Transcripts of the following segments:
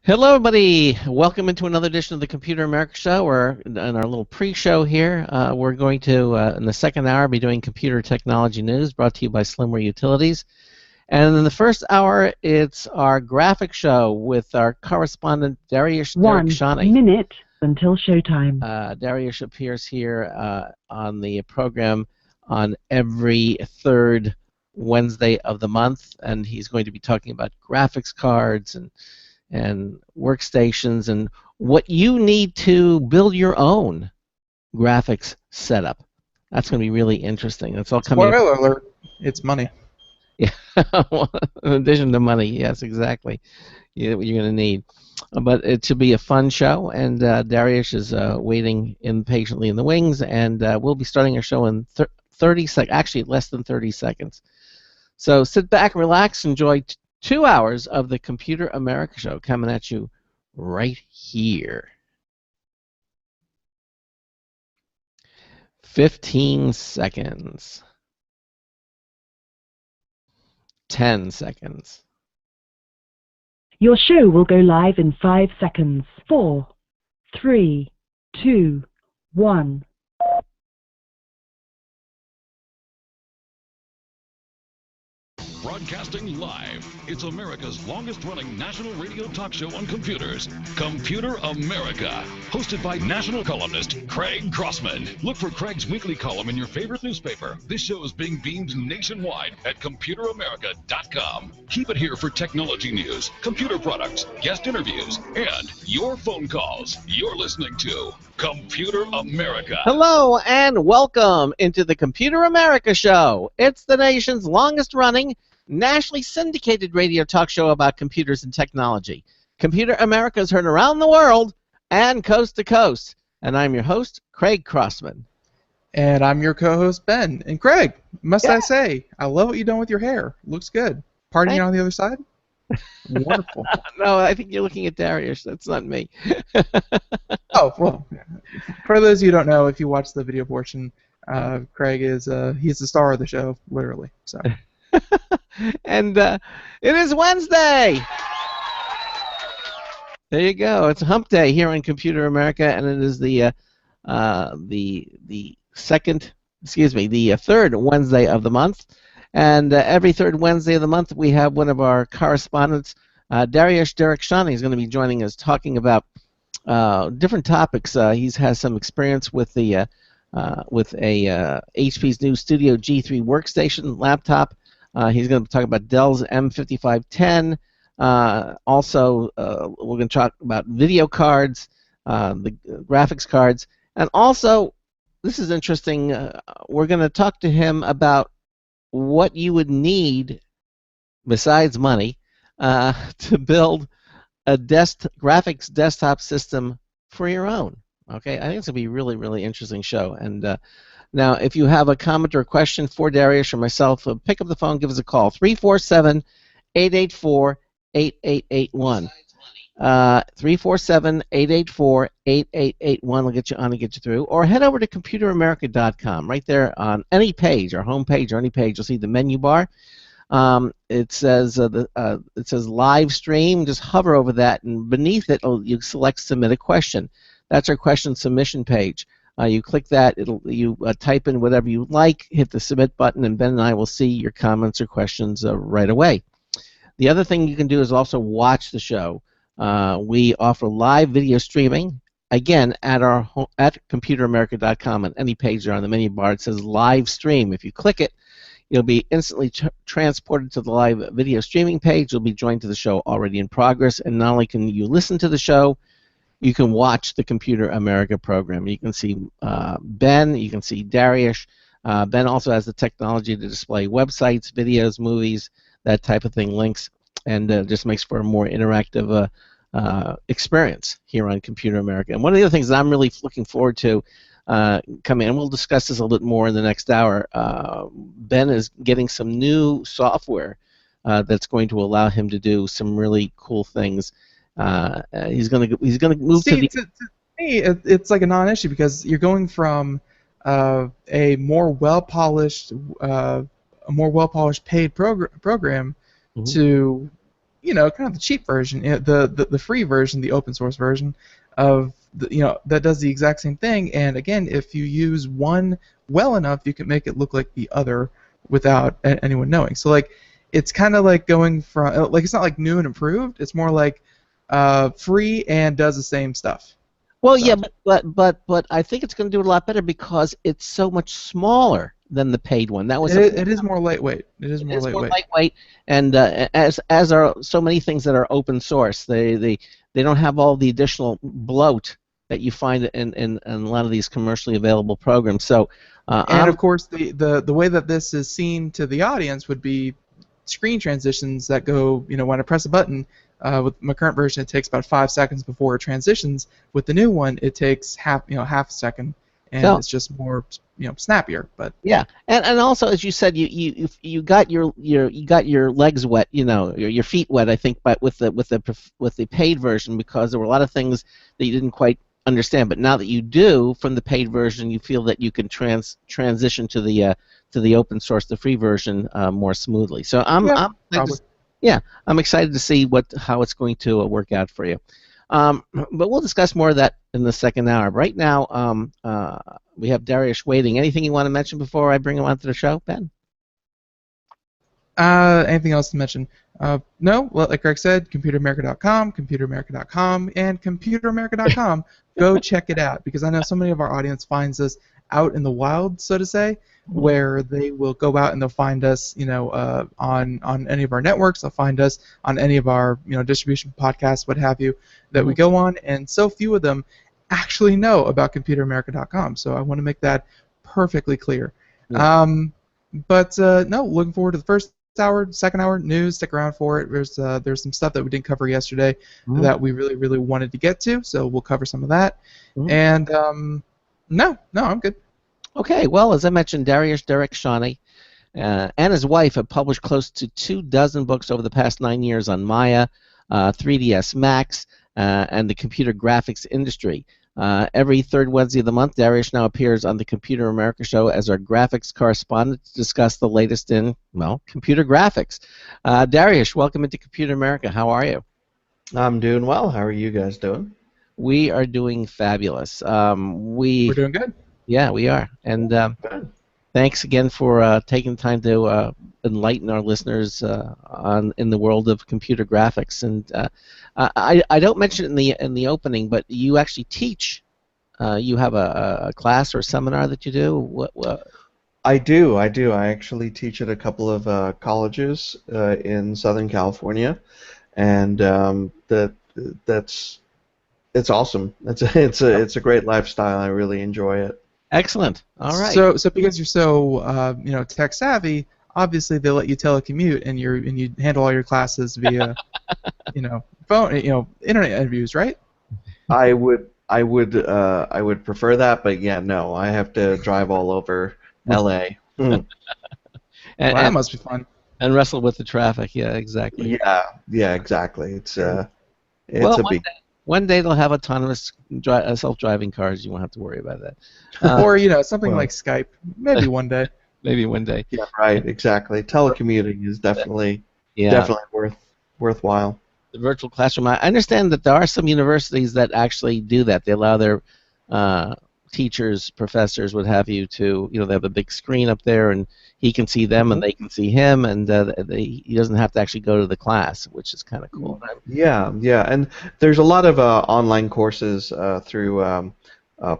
Hello, everybody. Welcome into another edition of the Computer America Show. We're in our little pre-show here. We're going to, in the second hour, be doing computer technology news brought to you by Slimware Utilities. And in the first hour, it's our graphic show with our correspondent, Dariush Derakhshani. 1 minute until showtime. Dariush appears here on the program on every third Wednesday of the month, and he's going to be talking about graphics cards and workstations and what you need to build your own graphics setup. That's going to be really interesting. That's all coming. Spoiler alert! It's money. Yeah, in addition to money, yes, exactly. What you're going to need. But it should be a fun show, and Dariush is waiting impatiently in the wings, and we'll be starting our show in 30 seconds, actually less than 30 seconds. So sit back, relax, enjoy 2 hours of the Computer America Show coming at you right here. 15 seconds. 10 seconds. Your show will go live in 5 seconds. 4, 3, 2, 1. Broadcasting live, it's America's longest-running national radio talk show on computers, Computer America, hosted by national columnist Craig Crossman. Look for Craig's weekly column in your favorite newspaper. This show is being beamed nationwide at ComputerAmerica.com. Keep it here for technology news, computer products, guest interviews, and your phone calls. You're listening to Computer America. Hello and welcome into the Computer America Show. It's the nation's longest-running, nationally syndicated radio talk show about computers and technology. Computer America is heard around the world and coast to coast. And I'm your host, Craig Crossman. And I'm your co-host, Ben. And Craig, must I say, I love what you've done with your hair. Looks good. Parting on the other side? Wonderful. No, I think you're looking at Dariush. That's not me. Oh, well, for those of you who don't know, if you watch the video portion, Craig is he's the star of the show, literally. So. And it is Wednesday. There you go. It's Hump Day here on Computer America, and it is the third Wednesday of the month. And every third Wednesday of the month, we have one of our correspondents, Dariush Derakhshani, is going to be joining us, talking about different topics. He has some experience with the HP's new Studio G3 workstation laptop. He's going to talk about Dell's M5510. Also, we're going to talk about video cards, the graphics cards, and also, this is interesting, we're going to talk to him about what you would need, besides money, to build a graphics desktop system for your own. Okay, I think it's going to be a really, really interesting show. And now, if you have a comment or a question for Dariush or myself, pick up the phone, give us a call, 347-884-8881. 347-884-8881 will get you on and get you through. Or head over to ComputerAmerica.com. Right there on any page, our home page or any page, you'll see the menu bar. It says live stream. Just hover over that, and beneath it, you select submit a question. That's our question submission page. You click that, you type in whatever you like, hit the submit button, and Ben and I will see your comments or questions right away. The other thing you can do is also watch the show. We offer live video streaming, again, at ComputerAmerica.com. On any page there on the menu bar, it says live stream. If you click it, you'll be instantly transported to the live video streaming page. You'll be joined to the show already in progress, and not only can you listen to the show, you can watch the Computer America program. You can see Ben, you can see Dariush. Ben also has the technology to display websites, videos, movies, that type of thing, links, and just makes for a more interactive experience here on Computer America. And one of the other things that I'm really looking forward to coming, and we'll discuss this a little bit more in the next hour, Ben is getting some new software that's going to allow him to do some really cool things. He's going to move to the... To me, it's like a non-issue because you're going from a more well-polished paid program to kind of the cheap version, the free version, the open source version of that does the exact same thing. And again, if you use one well enough, you can make it look like the other without anyone knowing. So like, it's kind of like going from it's not like new and improved. It's more like free and does the same stuff. Well, So. yeah, but I think it's going to do it a lot better because it's so much smaller than the paid one. That was It is more lightweight. It is more lightweight, and as are so many things that are open source, they don't have all the additional bloat that you find in a lot of these commercially available programs. So, and of course, the way that this is seen to the audience would be screen transitions that go, when I press a button. With my current version, it takes about 5 seconds before it transitions. With the new one, it takes half a second, and it's just more, snappier. But yeah, and also as you said, you got your legs wet, your feet wet, I think, but with the paid version, because there were a lot of things that you didn't quite understand. But now that you do from the paid version, you feel that you can transition to the open source, the free version, more smoothly. So I'm excited to see how it's going to work out for you. But we'll discuss more of that in the second hour. Right now, we have Dariush waiting. Anything you want to mention before I bring him onto the show, Ben? Anything else to mention? No. Well, like Greg said, computeramerica.com, and computeramerica.com. Go check it out, because I know so many of our audience finds us out in the wild, so to say, where they will go out and they'll find us, on any of our networks. They'll find us on any of our, distribution podcasts, what have you, that we go on, and so few of them actually know about computeramerica.com. So I want to make that perfectly clear. Yeah. No, looking forward to the first hour, second hour news. Stick around for it. There's some stuff that we didn't cover yesterday that we really, really wanted to get to, so we'll cover some of that. And no, I'm good. Okay, well, as I mentioned, Dariush Derakhshani and his wife have published close to 24 books over the past 9 years on Maya, 3ds Max, and the computer graphics industry. Every third Wednesday of the month, Dariush now appears on the Computer America show as our graphics correspondent to discuss the latest in, computer graphics. Dariush, welcome into Computer America. How are you? I'm doing well. How are you guys doing? We are doing fabulous. We're doing good. Yeah, we are. And thanks again for taking time to enlighten our listeners in the world of computer graphics. And I don't mention it in the opening, but you actually teach. You have a class or a seminar that you do. What? I do. I actually teach at a couple of colleges in Southern California, and it's awesome. It's a great lifestyle. I really enjoy it. Excellent. All right. So because you're so tech savvy, obviously they let you telecommute, and you handle all your classes via phone, internet interviews, right? I would prefer that, but yeah, no, I have to drive all over LA. Well, that must be fun. And wrestle with the traffic. Yeah, exactly. Yeah, exactly. It's a big. One day they'll have autonomous self-driving cars. You won't have to worry about that. Or something like Skype. Maybe one day. Maybe one day. Yeah, right. Exactly. Telecommuting is definitely worthwhile. The virtual classroom. I understand that there are some universities that actually do that. They allow their teachers, professors, what have you, to they have a big screen up there, and he can see them and they can see him, and he doesn't have to actually go to the class, which is kind of cool. Yeah, and there's a lot of online courses through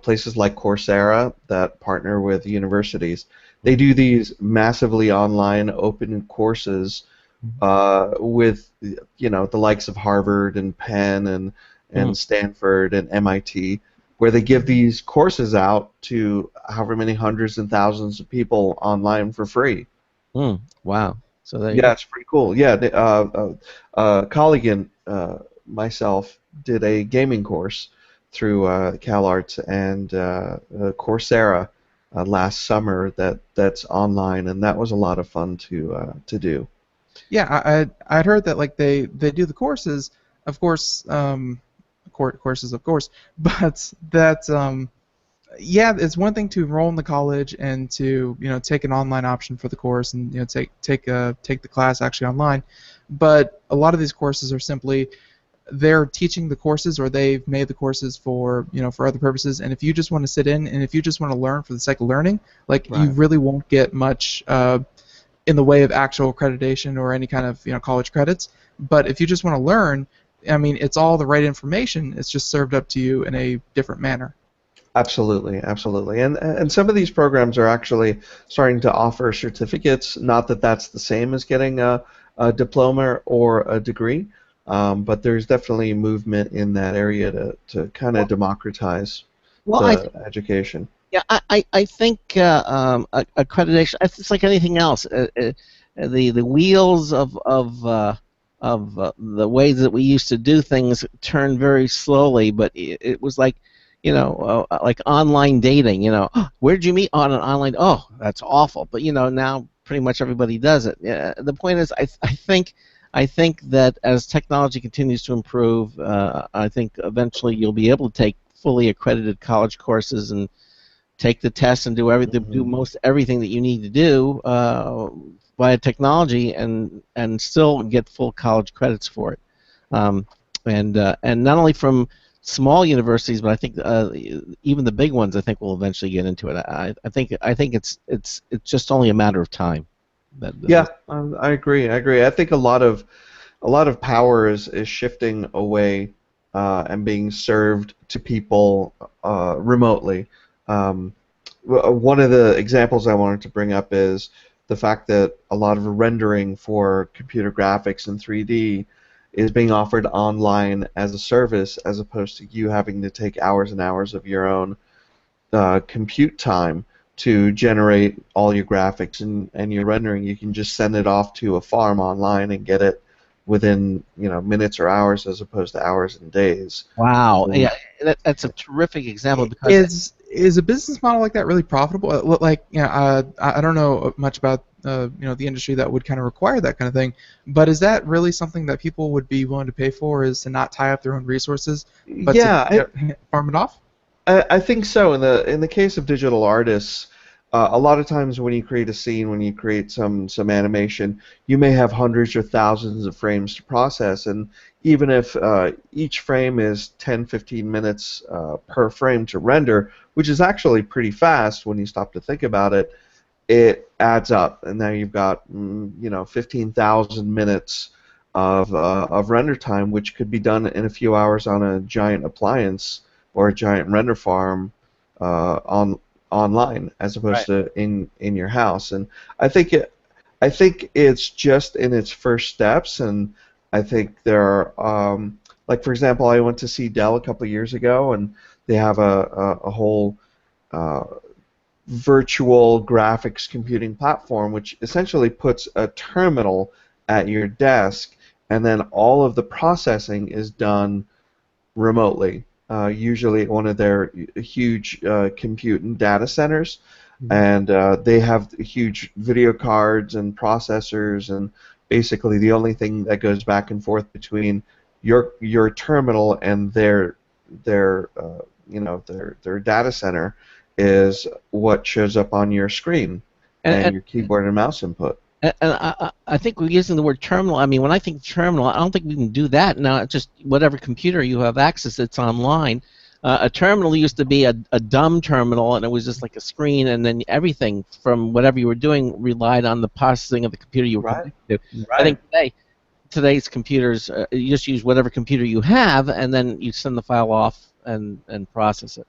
places like Coursera that partner with universities. They do these massively online open courses with the likes of Harvard and Penn and Stanford and MIT, where they give these courses out to however many hundreds and thousands of people online for free. Wow. So it's pretty cool. Yeah, a colleague and myself did a gaming course through CalArts and Coursera last summer. That's online, and that was a lot of fun to do. Yeah, I'd heard that they do the courses, of course. Courses, of course, but that's it's one thing to enroll in the college and to take an online option for the course and take the class actually online, but a lot of these courses are simply they're teaching the courses, or they've made the courses for for other purposes. And if you just want to sit in and if you just want to learn for the sake of learning, like you really won't get much in the way of actual accreditation or any kind of college credits. But if you just want to learn, I mean, it's all the right information. It's just served up to you in a different manner. Absolutely, absolutely. And some of these programs are actually starting to offer certificates. Not that that's the same as getting a diploma or a degree, but there's definitely movement in that area to kind of democratize education. Yeah, I think accreditation. It's like anything else. The wheels of the ways that we used to do things turn very slowly, but it was like, like online dating. Where'd you meet? On an online. Oh, that's awful. But now pretty much everybody does it. The point is, I think that as technology continues to improve, I think eventually you'll be able to take fully accredited college courses and take the test and do most everything that you need to do via technology, and still get full college credits for it. And not only from small universities, but I think even the big ones, I think, will eventually get into it. I think it's just only a matter of time. I agree. I think a lot of power is shifting away and being served to people remotely. One of the examples I wanted to bring up is the fact that a lot of rendering for computer graphics and 3D is being offered online as a service, as opposed to you having to take hours and hours of your own compute time to generate all your graphics and your rendering. You can just send it off to a farm online and get it within minutes or hours, as opposed to hours and days. Wow, yeah, that's a terrific example. Because is a business model like that really profitable? I don't know much about the industry that would kind of require that kind of thing, but is that really something that people would be willing to pay for? Is to not tie up their own resources, but to farm it off? I think so. In the case of digital artists, a lot of times when you create a scene, when you create some animation, you may have hundreds or thousands of frames to process, and even if each frame is 10-15 minutes per frame to render, which is actually pretty fast when you stop to think about it, it adds up, and now you've got 15,000 minutes of render time, which could be done in a few hours on a giant appliance or a giant render farm online, as opposed to in your house. And I think it's just in its first steps, and I think there are like, for example, I went to see Dell a couple of years ago, and they have a whole virtual graphics computing platform, which essentially puts a terminal at your desk, and then all of the processing is done remotely, usually at one of their huge compute and data centers. And they have huge video cards and processors, and basically the only thing that goes back and forth between your terminal and their data center is what shows up on your screen and your keyboard and mouse input. And I think we're using the word terminal. I mean, when I think terminal, I don't think we can do that now. It's just whatever computer you have access, it's online. A terminal used to be a dumb terminal, and it was just like a screen, and then everything from whatever you were doing relied on the processing of the computer you were connected to. I think today's computers, you just use whatever computer you have, and then you send the file off and process it.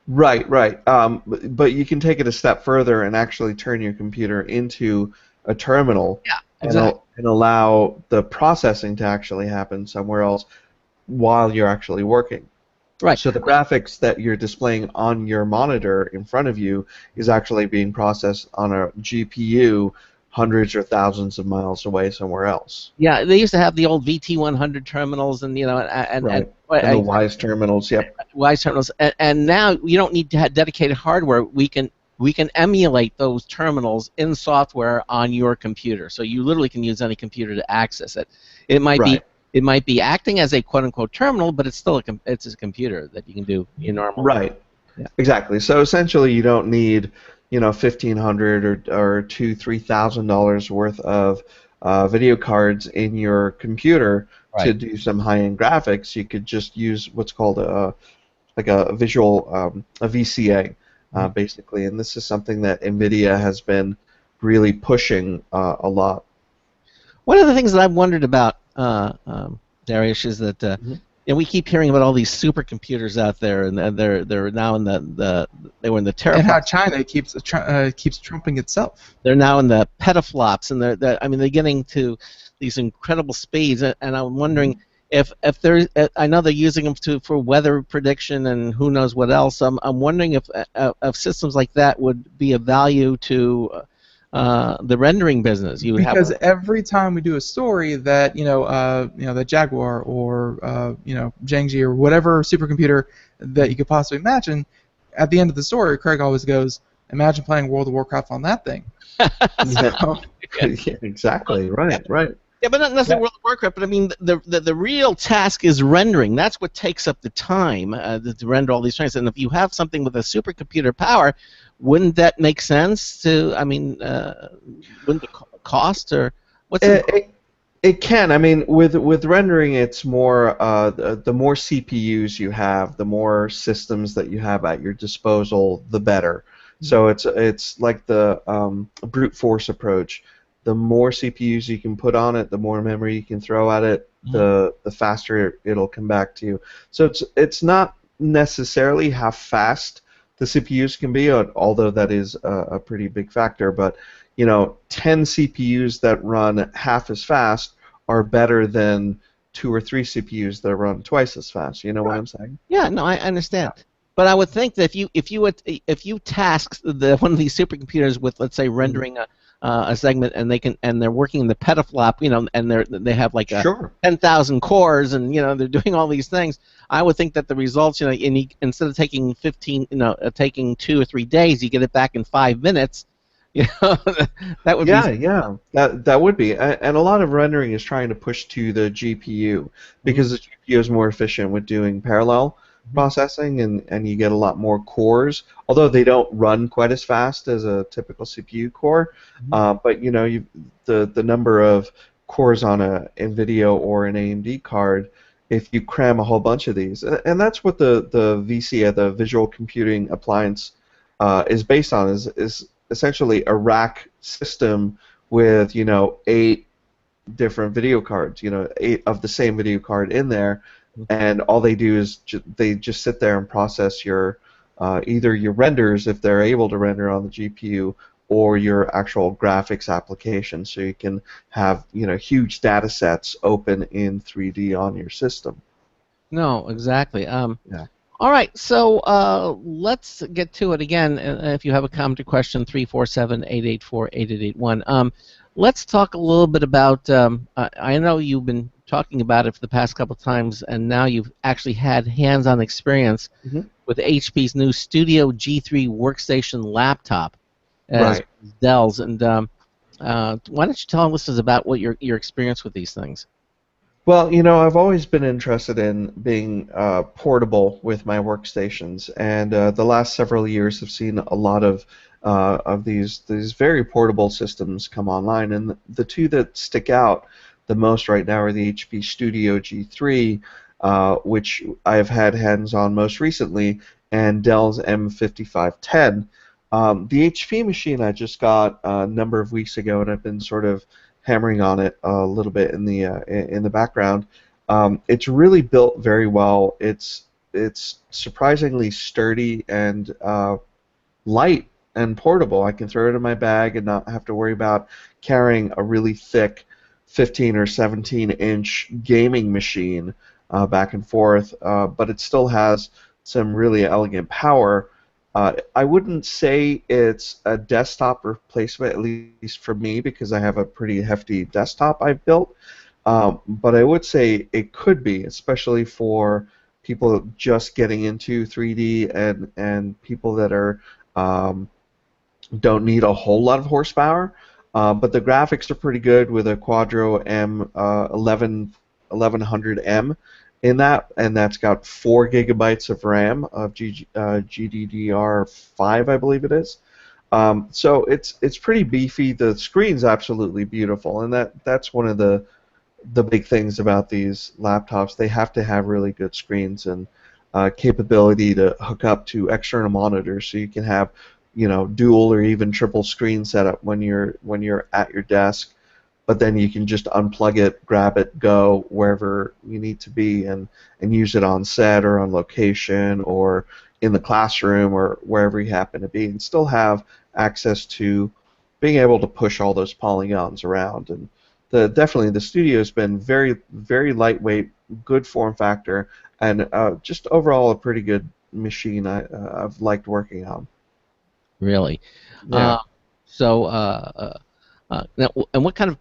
Right. But you can take it a step further and actually turn your computer into a terminal, and allow the processing to actually happen somewhere else while you're actually working. Right. So the graphics that you're displaying on your monitor in front of you is actually being processed on a GPU hundreds or thousands of miles away somewhere else. Yeah, they used to have the old VT100 terminals, and and the WISE terminals. Yep. WISE terminals, and now you don't need to have dedicated hardware. We can emulate those terminals in software on your computer, so you literally can use any computer to access it. It might be acting as a quote-unquote terminal, but it's still it's a computer that you can do your normal. Right. Yeah. Exactly. So essentially, you don't need $1,500 or $2,000-$3,000 worth of video cards in your computer to Right. do some high-end graphics, you could just use what's called a visual a VCA, basically. And this is something that NVIDIA has been really pushing a lot. One of the things that I've wondered about, Dariush, is that we keep hearing about all these supercomputers out there, and they're now in they were in the And how teraflops. China keeps trumping itself. They're now in the petaflops, and they're getting to these incredible speeds. And I'm wondering if there's, I know they're using them for weather prediction and who knows what else. I'm wondering if systems like that would be of value to the rendering business. You would Because have every time we do a story that the Jaguar or Zhangji or whatever supercomputer that you could possibly imagine, at the end of the story, Craig always goes, "Imagine playing World of Warcraft on that thing." So, Yeah, exactly. Right. yeah, but not necessarily World of Warcraft. But I mean, the real task is rendering. That's what takes up the time to render all these things. And if you have something with a supercomputer power, wouldn't that make sense? I mean, wouldn't the cost or what's It can. I mean, with rendering, it's more the more CPUs you have, the more systems that you have at your disposal, the better. So it's like the brute force approach. The more CPUs you can put on it, the more memory you can throw at it, the faster it'll come back to you. So it's not necessarily how fast the CPUs can be, although that is a pretty big factor. But 10 CPUs that run half as fast are better than 2 or 3 CPUs that run twice as fast. You know what I'm saying? Yeah, no, I understand. But I would think that if you task one of these supercomputers with, let's say, rendering a segment, and they're working in the petaflop, and they have like 10,000 cores, and they're doing all these things, I would think that the results, instead of taking taking 2 or 3 days, you get it back in 5 minutes. That would be. Yeah, that would be, and a lot of rendering is trying to push to the GPU because the GPU is more efficient with doing parallel processing, and you get a lot more cores, although they don't run quite as fast as a typical CPU core. But the number of cores on a NVIDIA or an AMD card, if you cram a whole bunch of these, and that's what the VCA, the Visual Computing Appliance, is based on, is essentially a rack system with 8 different video cards, 8 of the same video card in there, and all they do is they just sit there and process your either your renders, if they're able to render on the GPU, or your actual graphics application, so you can have huge data sets open in 3D on your system. No, exactly. Yeah. All right, so let's get to it again. If you have a comment or question, 347-884-8881. Let's talk a little bit about, I know you've been talking about it for the past couple of times, and now you've actually had hands-on experience with HP's new Studio G3 workstation laptop, as Dell's. And why don't you tell our listeners about what your experience with these things? Well, I've always been interested in being portable with my workstations, and the last several years have seen a lot of these very portable systems come online, and the two that stick out the most right now are the HP Studio G3, which I've had hands on most recently, and Dell's M5510. The HP machine I just got a number of weeks ago, and I've been sort of hammering on it a little bit in the background. It's really built very well. It's surprisingly sturdy and light and portable. I can throw it in my bag and not have to worry about carrying a really thick 15 or 17-inch gaming machine back and forth, but it still has some really elegant power. I wouldn't say it's a desktop replacement, at least for me, because I have a pretty hefty desktop I've built, but I would say it could be, especially for people just getting into 3D and people that are don't need a whole lot of horsepower. But the graphics are pretty good with a Quadro M1100M in that, and that's got 4 gigabytes of RAM of GDDR5, I believe it is. So it's pretty beefy. The screen's absolutely beautiful, and that's one of the big things about these laptops. They have to have really good screens and capability to hook up to external monitors, so you can have, dual or even triple screen setup when you're at your desk. But then you can just unplug it, grab it, go wherever you need to be, and use it on set or on location or in the classroom or wherever you happen to be, and still have access to being able to push all those polygons around. And definitely the studio has been very, very lightweight, good form factor, and just overall a pretty good machine. I've liked working on. Really. Yeah. So, now, and what kind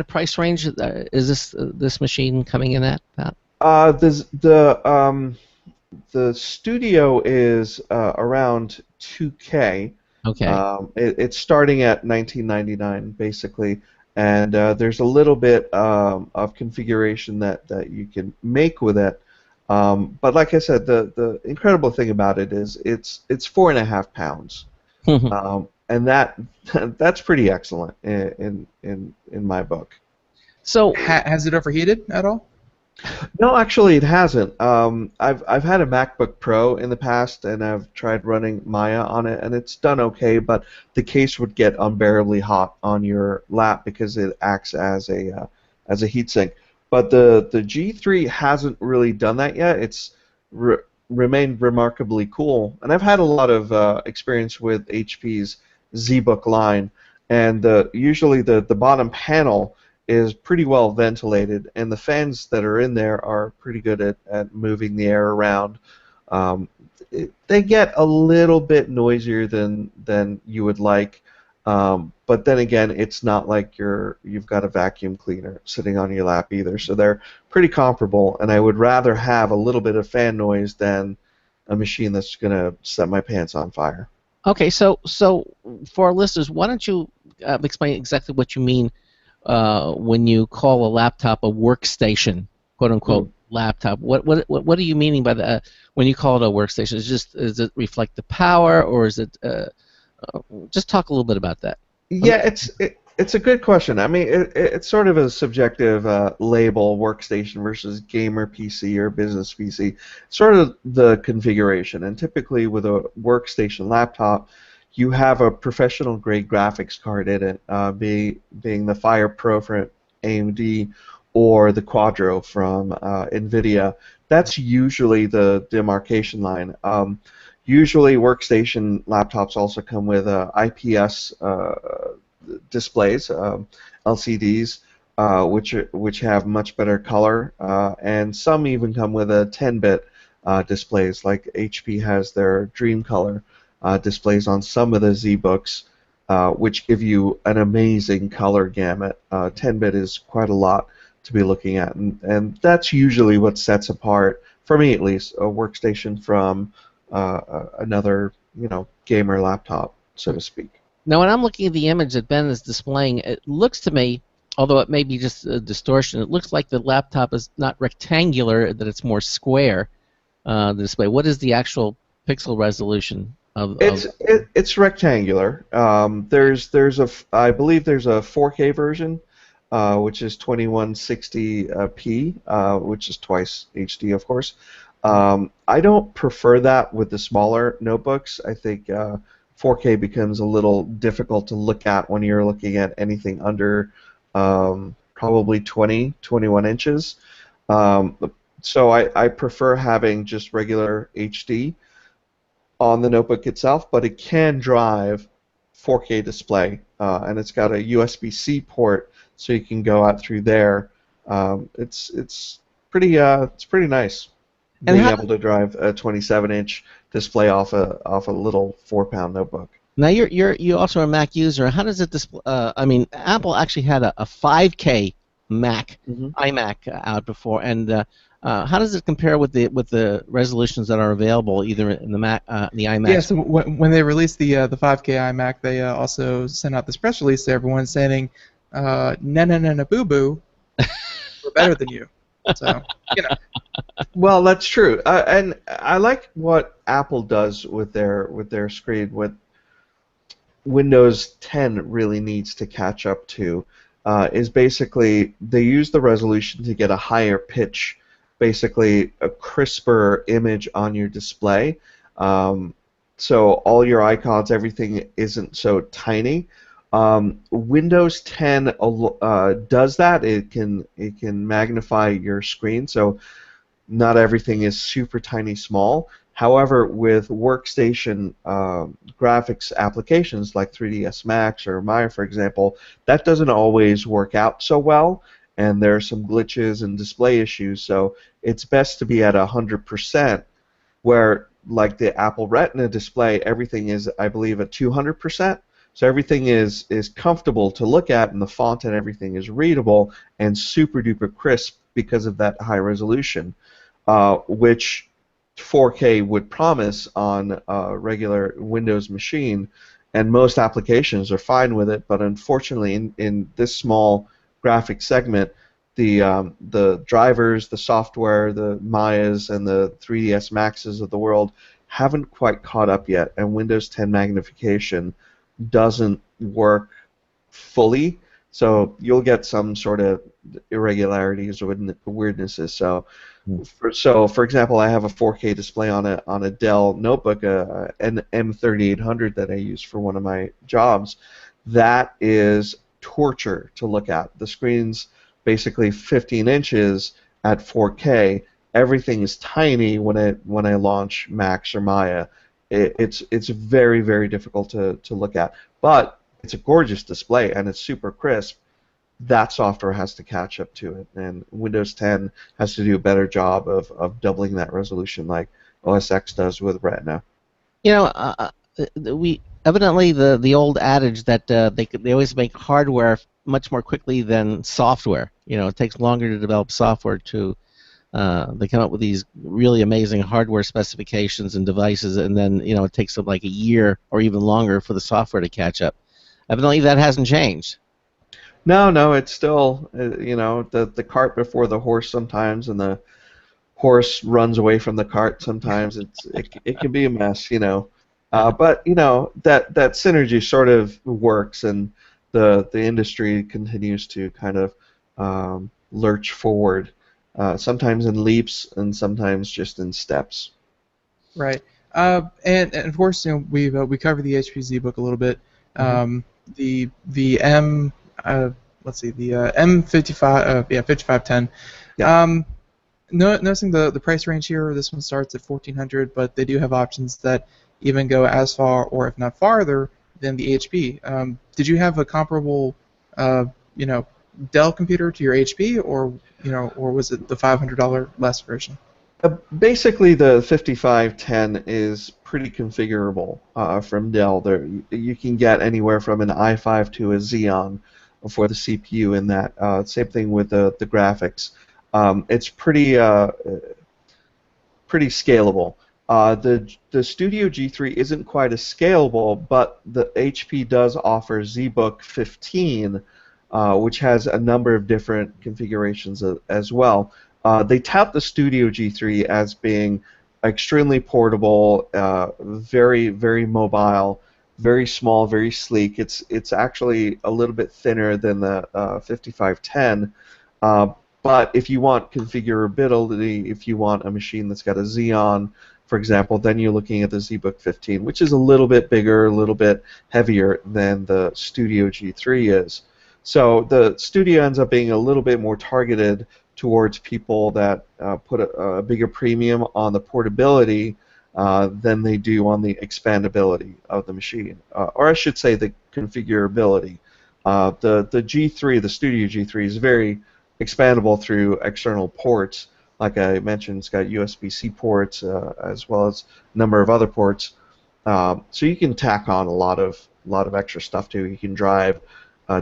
of price range is this machine coming in at? Pat? The studio is around 2K. Okay. It's starting at 1999 basically, and there's a little bit of configuration that you can make with it. But like I said, the incredible thing about it is it's 4.5 pounds, and that's pretty excellent in my book. So, Has it overheated at all? No, actually, it hasn't. I've had a MacBook Pro in the past, and I've tried running Maya on it, and it's done okay. But the case would get unbearably hot on your lap because it acts as a heatsink. But the G3 hasn't really done that yet. It's remained remarkably cool, and I've had a lot of experience with HP's ZBook line, and usually the bottom panel is pretty well ventilated, and the fans that are in there are pretty good at moving the air around. They get a little bit noisier than you would like, but then again, it's not like you've got a vacuum cleaner sitting on your lap either. So they're pretty comparable, and I would rather have a little bit of fan noise than a machine that's going to set my pants on fire. okay. So for our listeners, why don't you explain exactly what you mean when you call a laptop a workstation, quote unquote laptop? What are you meaning by that when you call it a workstation? Does it reflect the power, or is it just talk a little bit about that? Yeah, it's a good question. I mean, it's sort of a subjective label, workstation versus gamer PC or business PC. Sort of the configuration, and typically with a workstation laptop, you have a professional grade graphics card in it, being the Fire Pro from AMD or the Quadro from NVIDIA. That's usually the demarcation line. Usually workstation laptops also come with IPS displays, LCDs, which have much better color, and some even come with a 10-bit displays, like HP has their Dream Color displays on some of the ZBooks, which give you an amazing color gamut. 10-bit is quite a lot to be looking at, and that's usually what sets apart, for me at least, a workstation from another, gamer laptop, so to speak. Now, when I'm looking at the image that Ben is displaying, it looks to me, although it may be just a distortion, it looks like the laptop is not rectangular, that it's more square. The display. What is the actual pixel resolution of? It's rectangular. I believe there's a 4K version, which is 2160p, which is twice HD, of course. I don't prefer that with the smaller notebooks. I think 4K becomes a little difficult to look at when you're looking at anything under probably 21 inches. So I prefer having just regular HD on the notebook itself, but it can drive 4K display, and it's got a USB-C port, so you can go out through there. It's pretty nice. And Being how, able to drive a 27-inch display off a little 4-pound notebook. now you also are a Mac user. How does it display? I mean, Apple actually had a 5K Mac iMac out before, and how does it compare with the resolutions that are available either in the Mac, the iMac? Yeah, so when they released the 5K iMac, they also sent out this press release to everyone saying, "Na na na na boo boo, we're better than you." So Well, that's true, and I like what Apple does with their screen. Windows 10 really needs to catch up to is basically they use the resolution to get a higher pitch, basically a crisper image on your display. Um, so all your icons, everything isn't so tiny. Windows 10 does that. It can magnify your screen, so not everything is super tiny small. However, with workstation graphics applications like 3ds Max or Maya, for example, that doesn't always work out so well, and there are some glitches and display issues. So it's best to be at 100%, where like the Apple Retina display, everything is, I believe, at 200%. So everything is comfortable to look at, and the font and everything is readable and super duper crisp because of that high resolution, which 4K would promise on a regular Windows machine, and most applications are fine with it. But unfortunately, in this small graphic segment, the drivers, the software, the Mayas, and the 3ds Maxes of the world haven't quite caught up yet, and Windows 10 magnification doesn't work fully. So you'll get some sort of irregularities or weirdnesses. For example, I have a 4K display on a Dell notebook, an M3800 that I use for one of my jobs. That is torture to look at. The screen's basically 15 inches at 4K. Everything is tiny when I launch Max or Maya. It's very, very difficult to look at. But it's a gorgeous display and it's super crisp. That software has to catch up to it, and Windows 10 has to do a better job of doubling that resolution like OS X does with Retina. You know, we evidently the old adage that they always make hardware much more quickly than software. You know, it takes longer to develop software to they come up with these really amazing hardware specifications and devices, and then it takes them like a year or even longer for the software to catch up. Evidently, that hasn't changed. No, it's still the cart before the horse sometimes, and the horse runs away from the cart sometimes. It can be a mess, but that synergy sort of works, and the industry continues to kind of lurch forward, sometimes in leaps and sometimes just in steps. Right. And of course, we covered the HP ZBook a little bit. The M the M55 5510. Yeah. Noticing the price range here, this one starts at $1,400, but they do have options that even go as far or if not farther than the HP. Did you have a comparable Dell computer to your HP, or was it the $500 less version? Basically, the 5510 is pretty configurable from Dell. You can get anywhere from an i5 to a Xeon for the CPU in that. Same thing with the graphics. It's pretty scalable. The Studio G3 isn't quite as scalable, but the HP does offer ZBook 15, which has a number of different configurations as well. They tout the Studio G3 as being extremely portable, very, very mobile, very small, very sleek. It's actually a little bit thinner than the 5510, but if you want configurability, if you want a machine that's got a Xeon, for example, then you're looking at the ZBook 15, which is a little bit bigger, a little bit heavier than the Studio G3 is. So the Studio ends up being a little bit more targeted towards people that put a bigger premium on the portability than they do on the expandability of the machine, or I should say the configurability. The G3, the Studio G3, is very expandable through external ports. Like I mentioned, it's got USB-C ports as well as a number of other ports. So you can tack on a lot of extra stuff too. You can drive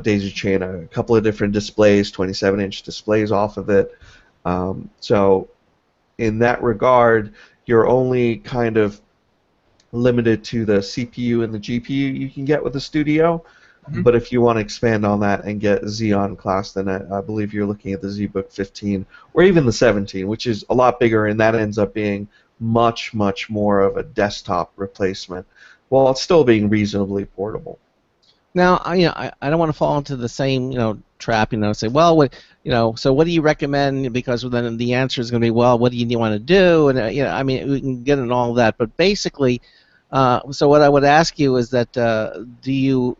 daisy chain a couple of different displays, 27-inch displays off of it. So in that regard, you're only kind of limited to the CPU and the GPU you can get with the Studio. But if you want to expand on that and get Xeon class, then I believe you're looking at the ZBook 15 or even the 17, which is a lot bigger, and that ends up being much, much more of a desktop replacement, while it's still being reasonably portable. Now, I don't want to fall into the same, trap, say, well, so what do you recommend? Because then the answer is going to be, well, what do you want to do? And, I mean, we can get into all of that. But basically, so what I would ask you is that do you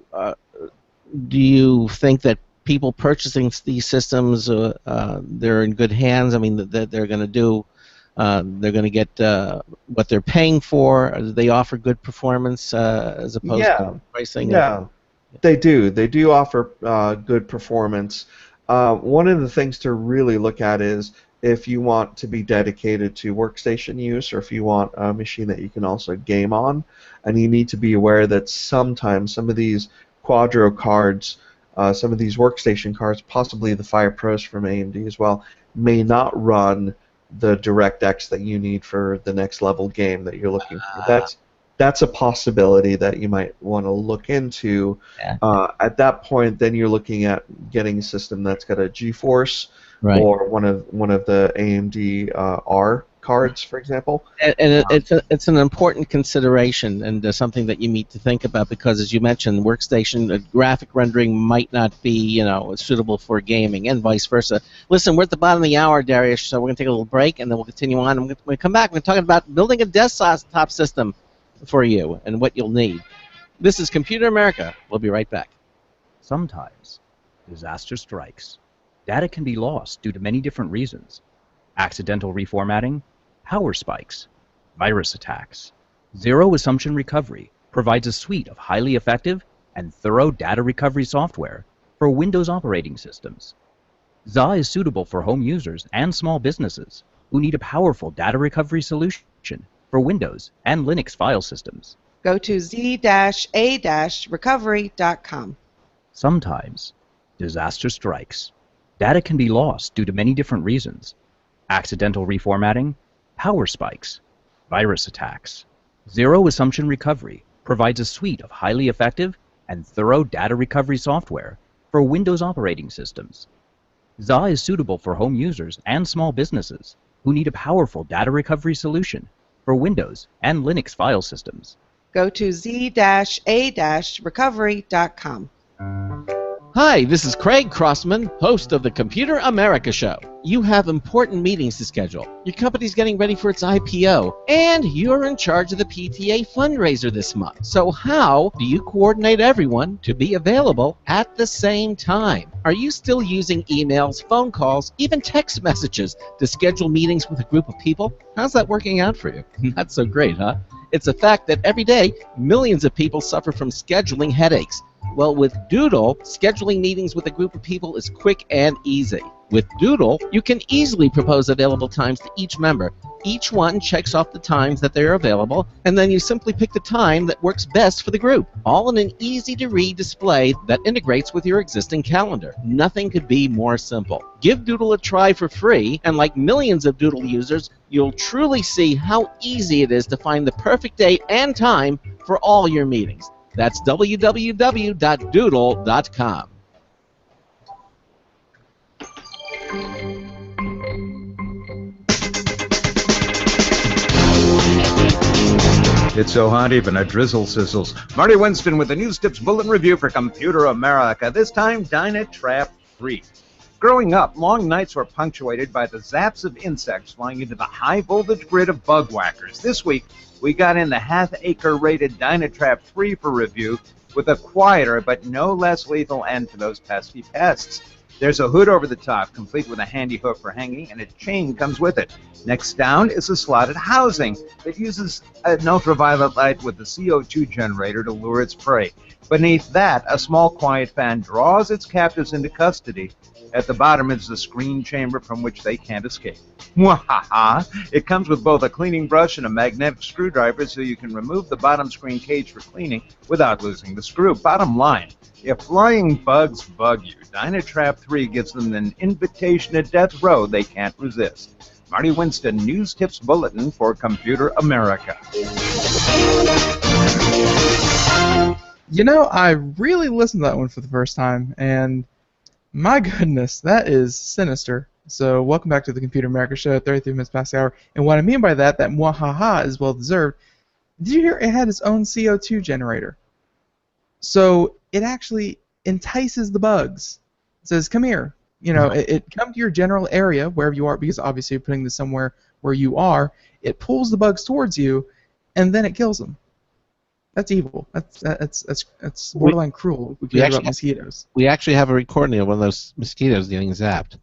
think that people purchasing these systems, they're in good hands? I mean, that they're going to do, they're going to get what they're paying for? Do they offer good performance as opposed to pricing? Yeah. They do. They do offer good performance. One of the things to really look at is if you want to be dedicated to workstation use, or if you want a machine that you can also game on, and you need to be aware that sometimes some of these Quadro cards, some of these workstation cards, possibly the Fire Pros from AMD as well, may not run the DirectX that you need for the next level game that you're looking for. That's a possibility that you might want to look into. Yeah. At that point, then you're looking at getting a system that's got a GeForce or one of the AMD R cards, for example. And it's an important consideration and something that you need to think about, because, as you mentioned, workstation graphic rendering might not be suitable for gaming, and vice versa. Listen, we're at the bottom of the hour, Dariush, so we're going to take a little break, and then we'll continue on. When we come back, we're talking about building a desktop system for you and what you'll need. This is Computer America. We'll be right back. Sometimes disaster strikes. Data can be lost due to many different reasons. Accidental reformatting, power spikes, virus attacks. Zero Assumption Recovery provides a suite of highly effective and thorough data recovery software for Windows operating systems. ZA is suitable for home users and small businesses who need a powerful data recovery solution for Windows and Linux file systems. Go to z-a-recovery.com. Sometimes disaster strikes. Data can be lost due to many different reasons. Accidental reformatting, power spikes, virus attacks. Zero Assumption Recovery provides a suite of highly effective and thorough data recovery software for Windows operating systems. ZA is suitable for home users and small businesses who need a powerful data recovery solution for Windows and Linux file systems. Go to z-a-recovery.com. Hi, this is Craig Crossman, host of the Computer America Show. You have important meetings to schedule. Your company's getting ready for its IPO, and you're in charge of the PTA fundraiser this month. So how do you coordinate everyone to be available at the same time? Are you still using emails, phone calls, even text messages to schedule meetings with a group of people? How's that working out for you? Not so great, huh? It's a fact that every day, millions of people suffer from scheduling headaches. Well, with Doodle, scheduling meetings with a group of people is quick and easy. With Doodle, you can easily propose available times to each member. Each one checks off the times that they are available, and then you simply pick the time that works best for the group, all in an easy-to-read display that integrates with your existing calendar. Nothing could be more simple. Give Doodle a try for free, and like millions of Doodle users, you'll truly see how easy it is to find the perfect date and time for all your meetings. That's www.doodle.com. It's so hot, even a drizzle sizzles. Marty Winston with the News Tips Bulletin Review for Computer America. This time, Dynatrap 3. Growing up, long nights were punctuated by the zaps of insects flying into the high-voltage grid of bug whackers. This week, we got in the half-acre rated Dynatrap 3 for review with a quieter but no less lethal end to those pesky pests. There's a hood over the top, complete with a handy hook for hanging, and a chain comes with it. Next down is a slotted housing that uses an ultraviolet light with a CO2 generator to lure its prey. Beneath that, a small quiet fan draws its captives into custody. At the bottom is the screen chamber from which they can't escape. Mwahaha! It comes with both a cleaning brush and a magnetic screwdriver so you can remove the bottom screen cage for cleaning without losing the screw. Bottom line, if flying bugs bug you, Dynatrap 3 gives them an invitation to death row they can't resist. Marty Winston, News Tips Bulletin for Computer America. You know, I really listened to that one for the first time, and my goodness, that is sinister. So welcome back to the Computer America Show, 33 minutes past the hour. And what I mean by that mwahaha is well deserved. Did you hear it had its own CO2 generator? So it actually entices the bugs. It says, come here. You know, it come to your general area wherever you are, because obviously you're putting this somewhere where you are. It pulls the bugs towards you, and then it kills them. That's evil. That's We, borderline cruel. We we care about actually mosquitoes. we actually have a recording of one of those mosquitoes getting zapped.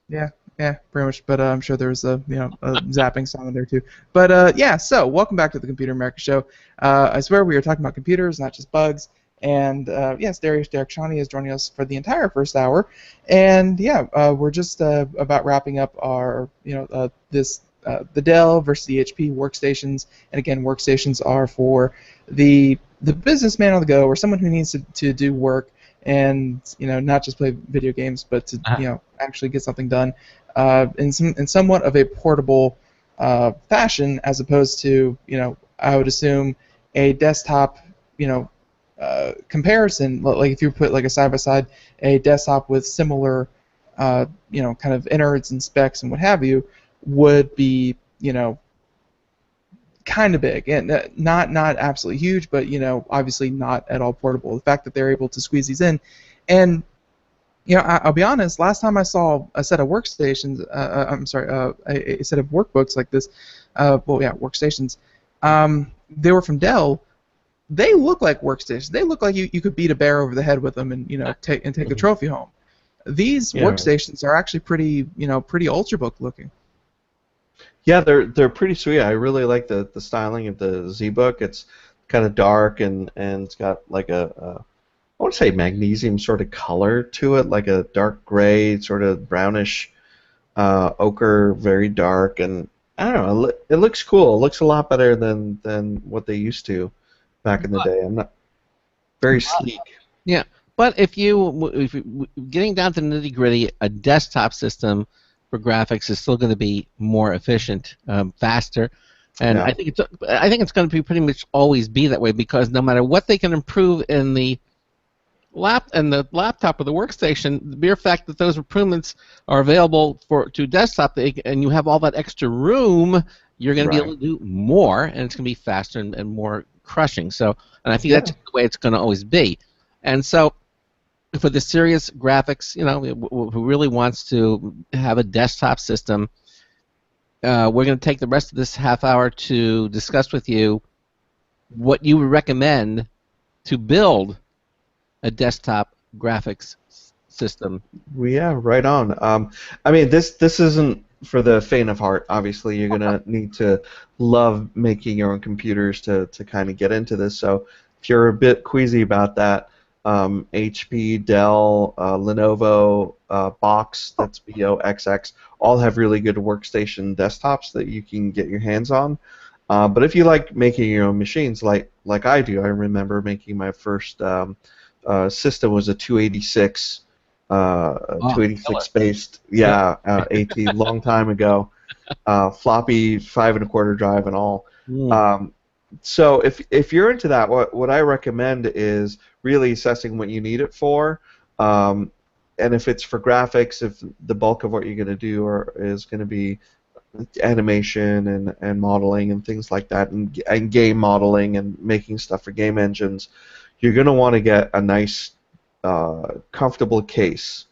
Yeah, yeah, pretty much. But I'm sure there's a a zapping sound in there too. But yeah. So welcome back to the Computer America Show. I swear we are talking about computers, not just bugs. And yes, Derakhshani is joining us for the entire first hour. And yeah, we're just about wrapping up our the Dell versus the HP workstations. And again, workstations are for the businessman on the go, or someone who needs to do work and not just play video games, but to actually get something done in somewhat of a portable fashion, as opposed to I would assume a desktop comparison. Like if you put like a side by side a desktop with similar kind of innards and specs and what have you, would be kind of big, and not absolutely huge, but obviously not at all portable. The fact that they're able to squeeze these in, and I'll be honest. Last time I saw a set of workstations, I'm sorry, a set of workbooks like this, workstations. They were from Dell. They look like workstations. They look like you could beat a bear over the head with them and take a trophy home. These workstations are actually pretty ultrabook looking. Yeah, they're pretty sweet. I really like the styling of the ZBook. It's kind of dark and it's got like I want to say magnesium sort of color to it, like a dark gray, sort of brownish ochre, very dark, and I don't know. It looks cool. It looks a lot better than what they used to back in the day. I'm not very sleek. Yeah, but if you getting down to the nitty gritty, a desktop system for graphics is still going to be more efficient, faster, and I think it's going to be pretty much always be that way, because no matter what they can improve in the laptop or the workstation, the mere fact that those improvements are available to desktop, and you have all that extra room, you're going to be able to do more, and it's going to be faster and more crushing. So, and I think that's the way it's going to always be. And so, for the serious graphics, who really wants to have a desktop system, we're going to take the rest of this half hour to discuss with you what you would recommend to build a desktop graphics system. Well, yeah, right on. I mean, this isn't for the faint of heart. Obviously, you're gonna need to love making your own computers to kind of get into this. So, if you're a bit queasy about that, HP, Dell, Lenovo, Box, that's BOXX, all have really good workstation desktops that you can get your hands on. But if you like making your own machines, like I do, I remember making my first system was a 286, 286 based, AT, long time ago, floppy 5 1/4 drive and all. So if you're into that, what I recommend is really assessing what you need it for, and if it's for graphics, if the bulk of what you're going to do is going to be animation and modeling and things like that, and game modeling and making stuff for game engines, you're going to want to get a nice, comfortable case,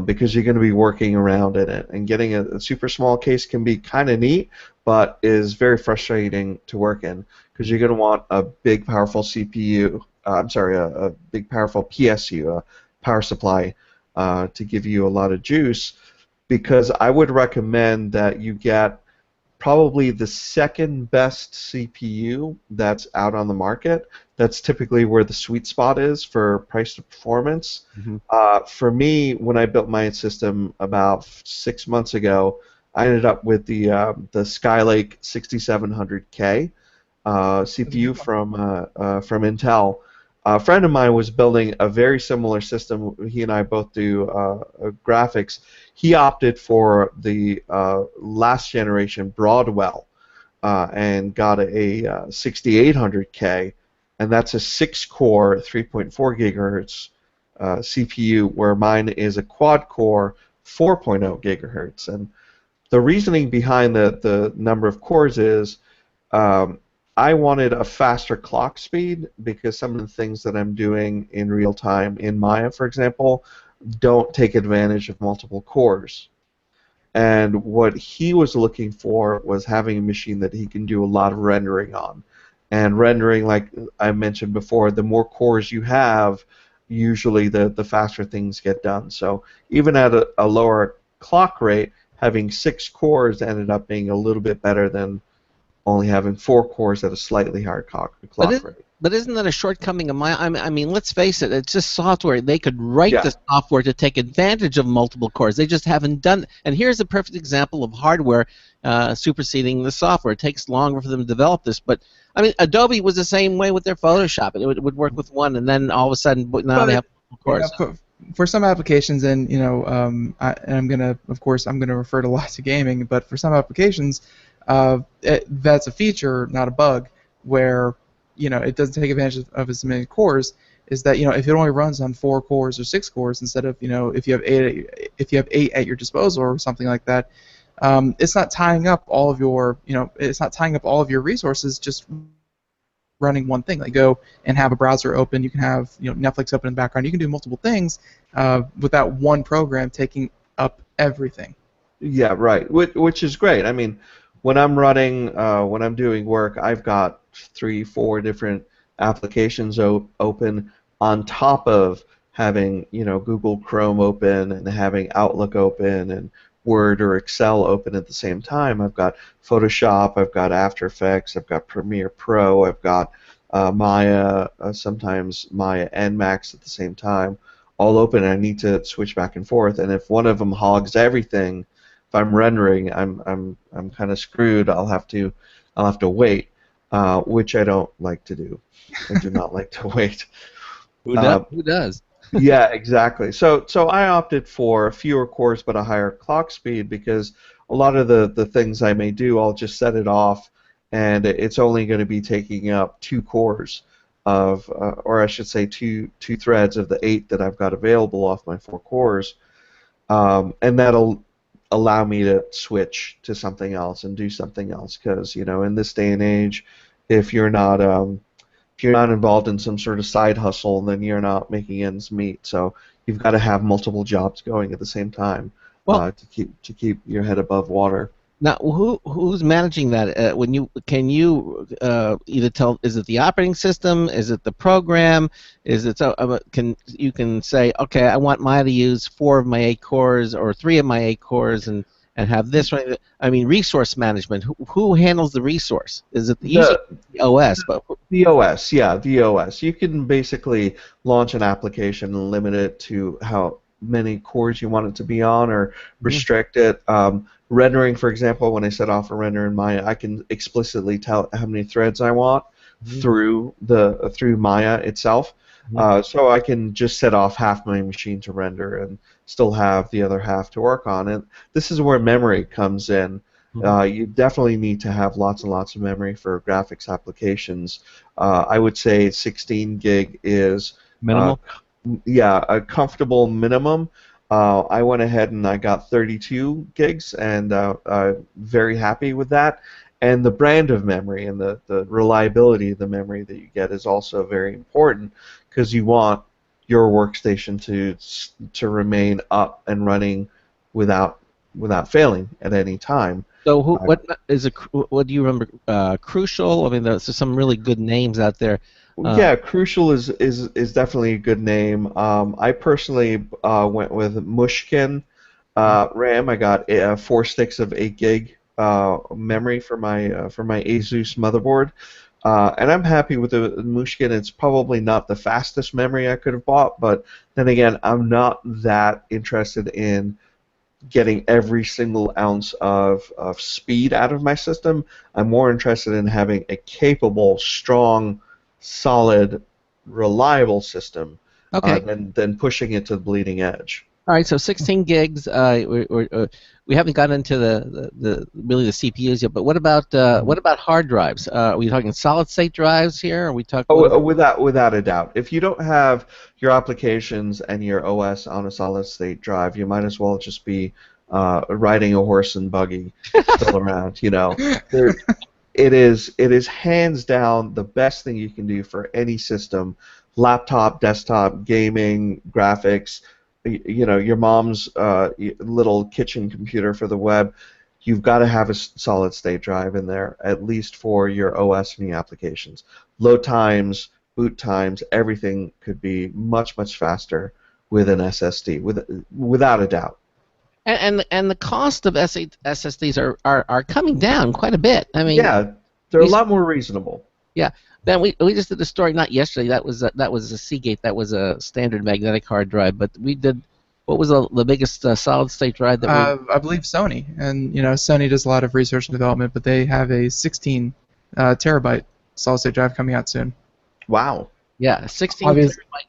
because you're going to be working around in it. And getting a super small case can be kind of neat, but is very frustrating to work in, because you're going to want a big, powerful CPU. A big, powerful PSU, a power supply, to give you a lot of juice. Because I would recommend that you get probably the second best CPU that's out on the market. That's typically where the sweet spot is for price to performance. For me, when I built my system about 6 months ago, I ended up with the Skylake 6700K CPU from Intel. A friend of mine was building a very similar system. He and I both do graphics. He opted for the last generation Broadwell and got a 6800K, and that's a 6-core, 3.4 gigahertz CPU, where mine is a quad-core, 4.0 gigahertz. And the reasoning behind the number of cores is I wanted a faster clock speed because some of the things that I'm doing in real time in Maya, for example, don't take advantage of multiple cores. And what he was looking for was having a machine that he can do a lot of rendering on. And rendering, like I mentioned before, the more cores you have, usually the faster things get done. So even at a lower clock rate, having 6 cores ended up being a little bit better than only having 4 cores at a slightly higher clock rate. But isn't that a shortcoming of my? I mean, let's face it. It's just software. They could write Yeah. the software to take advantage of multiple cores. They just haven't done. And here's a perfect example of hardware superseding the software. It takes longer for them to develop this. But I mean, Adobe was the same way with their Photoshop. It would work with one, and then all of a sudden, now they have multiple cores. For some applications, and I'm gonna refer to lots of gaming, but for some applications, that's a feature, not a bug, where it doesn't take advantage of as many cores. Is that if it only runs on 4 cores or 6 cores instead of if you have 8 at your disposal or something like that, it's not tying up all of your resources just running one thing. Like go and have a browser open, you can have Netflix open in the background. You can do multiple things without one program taking up everything. Yeah, right. Which is great. I mean, when I'm doing work, I've got 3-4 different applications open on top of having Google Chrome open and having Outlook open and Word or Excel open at the same time. I've got Photoshop, I've got After Effects, I've got Premiere Pro, I've got Maya, sometimes Maya and Max at the same time, all open. And I need to switch back and forth. And if one of them hogs everything, if I'm rendering, I'm kind of screwed. I'll have to wait, which I don't like to do. I do not like to wait. Who does? Yeah, exactly. So I opted for fewer cores but a higher clock speed because a lot of the things I may do, I'll just set it off, and it's only going to be taking up 2 cores of, or I should say, two threads of the 8 that I've got available off my 4 cores, and that'll allow me to switch to something else and do something else. Because in this day and age, if you're not involved in some sort of side hustle, then you're not making ends meet. So you've got to have multiple jobs going at the same time to keep your head above water. Now, who's managing that? Can you either tell? Is it the operating system? Is it the program? Is it you can say, okay, I want Maya to use 4 of my 8 cores or 3 of my 8 cores and have this right? I mean, resource management. Who handles the resource? Is it usually the OS? But the OS, yeah, the OS. You can basically launch an application and limit it to how many cores you want it to be on, or restrict it. Rendering, for example, when I set off a render in Maya, I can explicitly tell how many threads I want through Maya itself. So I can just set off half my machine to render and still have the other half to work on. And this is where memory comes in. You definitely need to have lots and lots of memory for graphics applications. I would say 16 gig is minimal. A comfortable minimum. I went ahead and I got 32 gigs, and I'm very happy with that. And the brand of memory and the reliability of the memory that you get is also very important, because you want your workstation to remain up and running without failing at any time. So what do you remember? Crucial. I mean, there's some really good names out there. Yeah, Crucial is definitely a good name. I personally went with Mushkin RAM. I got 4 sticks of 8 gig memory for my Asus motherboard, and I'm happy with the Mushkin. It's probably not the fastest memory I could have bought, but then again, I'm not that interested in getting every single ounce of speed out of my system. I'm more interested in having a capable, strong, solid, reliable system than pushing it to the bleeding edge. All right, so 16 gigs. We haven't gotten into the CPUs yet, but what about hard drives? Are we talking solid state drives here? Are we talking? Without a doubt. If you don't have your applications and your OS on a solid state drive, you might as well just be riding a horse and buggy still around. it is hands down the best thing you can do for any system, laptop, desktop, gaming, graphics, your mom's little kitchen computer for the web. You've got to have a solid state drive in there, at least for your OS and your applications. Load times, boot times, everything could be much, much faster with an SSD, without a doubt. And the cost of SSDs are coming down quite a bit. I mean, Yeah, they're a lot more reasonable. Yeah. Then we just did a story, not yesterday. That was a Seagate. That was a standard magnetic hard drive. But we did, what was the biggest solid state drive that we? I believe Sony, and Sony does a lot of research and development, but they have a 16 terabyte solid state drive coming out soon. Wow. Yeah, 16 Obvious- terabyte.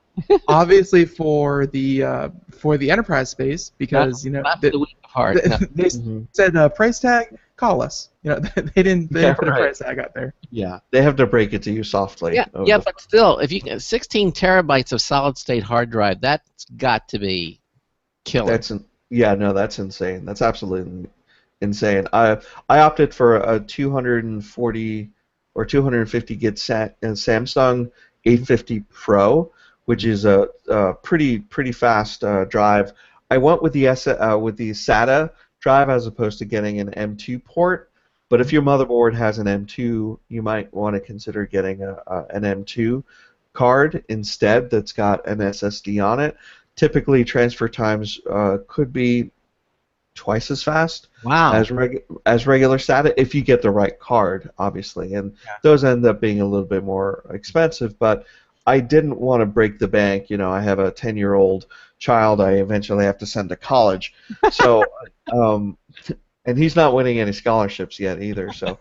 Obviously for the enterprise space, because Not for the weak of heart. No. they said price tag, call us. They didn't put a price tag out there. Yeah, they have to break it to you softly. Yeah, but still, if you can 16 terabytes of solid state hard drive, that's got to be killer. That's insane. That's absolutely insane. I opted for a 240 or 250 gig Samsung 850 Pro, which is a pretty fast drive. I went with the SATA drive as opposed to getting an M2 port. But if your motherboard has an M2, you might want to consider getting an M2 card instead that's got an SSD on it. Typically, transfer times could be twice as fast as regular SATA if you get the right card, obviously. And those end up being a little bit more expensive, but I didn't want to break the bank. I have a 10-year-old child I eventually have to send to college. So, and he's not winning any scholarships yet either. So,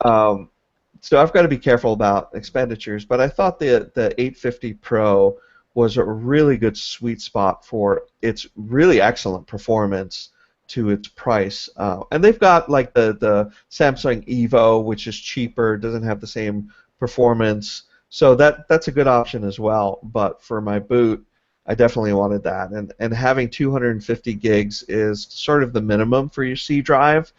so I've got to be careful about expenditures. But I thought the 850 Pro was a really good sweet spot for its really excellent performance to its price. And they've got like the Samsung Evo, which is cheaper, doesn't have the same performance. So that's a good option as well. But for my boot, I definitely wanted that. And having 250 gigs is sort of the minimum for your C drive.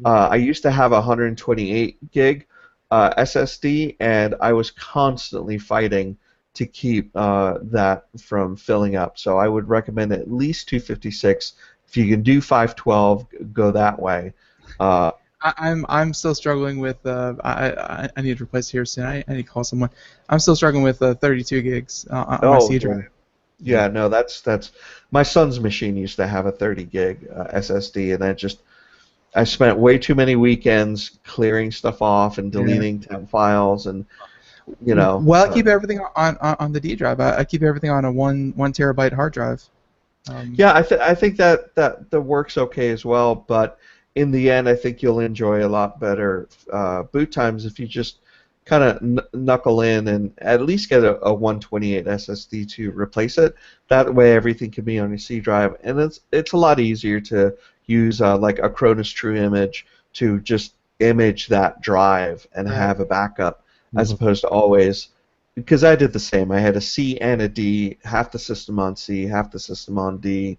I used to have a 128 gig SSD, and I was constantly fighting to keep that from filling up. So I would recommend at least 256. If you can do 512, go that way. I'm still struggling with I need to replace here soon. I need to call someone. I'm still struggling with 32 gigs on my C drive. Yeah, no, that's my son's machine used to have a 30 gig SSD, and I spent way too many weekends clearing stuff off and deleting temp files, and Well, I keep everything on the D drive. I keep everything on a one terabyte hard drive. I think that works okay as well, but in the end, I think you'll enjoy a lot better boot times if you just kind of knuckle in and at least get a 128 SSD to replace it. That way, everything can be on your C drive, and it's a lot easier to use like a Cronus True Image to just image that drive and have a backup, as opposed to always. Because I did the same. I had a C and a D, half the system on C, half the system on D,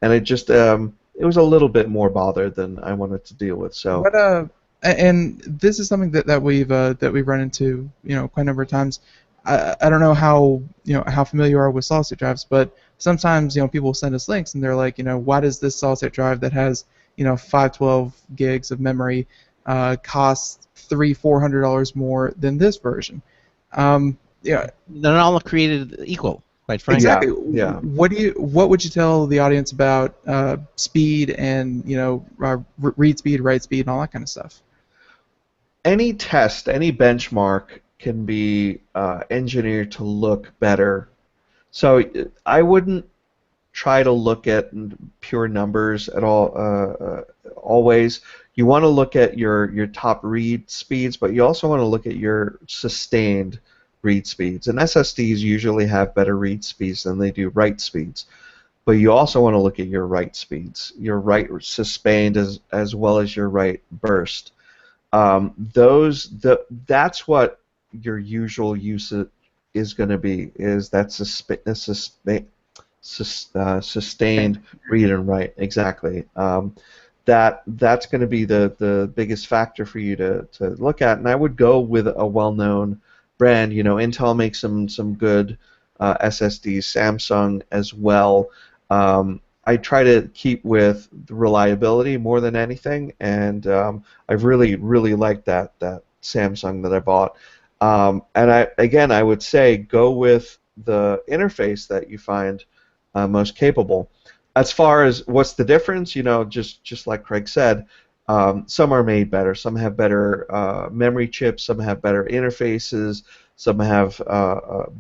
and it just it was a little bit more bother than I wanted to deal with. So. And this is something that we've run into quite a number of times. I don't know how how familiar you are with solid state drives, but sometimes people send us links and they're like, why does this solid state drive that has 512 gigs of memory cost $400 more than this version? They're not all created equal, quite frankly. Exactly. Yeah. What would you tell the audience about speed and read speed, write speed, and all that kind of stuff? Any test, any benchmark can be engineered to look better. So I wouldn't try to look at pure numbers at all. Always, you want to look at your top read speeds, but you also want to look at your sustained read speeds. And SSDs usually have better read speeds than they do write speeds. But you also want to look at your write speeds, your write sustained as well as your write burst. That's what your usual use is going to be, is that sustained read and write. Exactly. that's going to be the biggest factor for you to look at. And I would go with a well-known brand. You know, Intel makes some good SSDs, Samsung as well. I try to keep with the reliability more than anything, and I've really liked that Samsung that I bought. And I would say go with the interface that you find most capable. As far as what's the difference, you know, just like Craig said, some are made better. Some have better memory chips. Some have better interfaces. Some have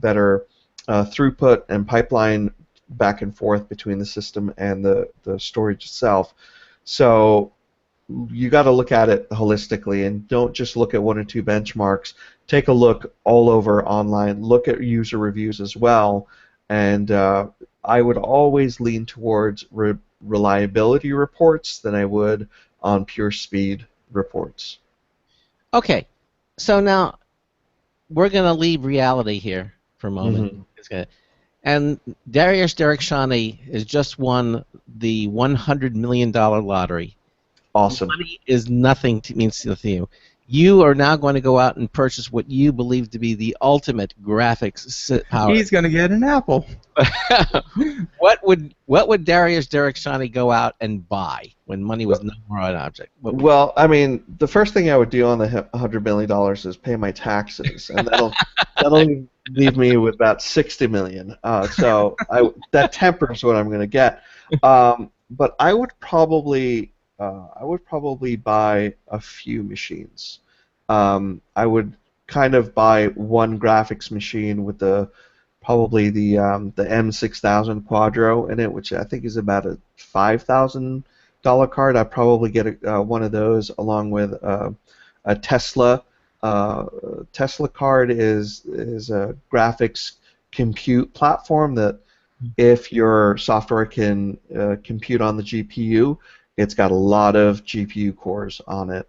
better throughput and pipeline back and forth between the system and the storage itself. So you got to look at it holistically and don't just look at one or two benchmarks. Take a look all over online. Look at user reviews as well. And I would always lean towards reliability reports than I would on pure speed reports. Okay, so now we're going to leave reality here for a moment. And Dariush Derakhshani has just won the $100 million lottery. Awesome. Money is nothing means to you. You are now going to go out and purchase what you believe to be the ultimate graphics power. He's going to get an Apple. What would Dariush Derakhshani go out and buy when money was no more an object? Well, I mean, the first thing I would do on the $100 million is pay my taxes, and that'll leave me with about $60 million. So that tempers what I'm going to get. But I would probably buy a few machines. I would kind of buy one graphics machine with probably the M6000 Quadro in it, which I think is about a $5,000 card. I'd probably get one of those along with a Tesla. Tesla card is a graphics compute platform that if your software can compute on the GPU, it's got a lot of GPU cores on it,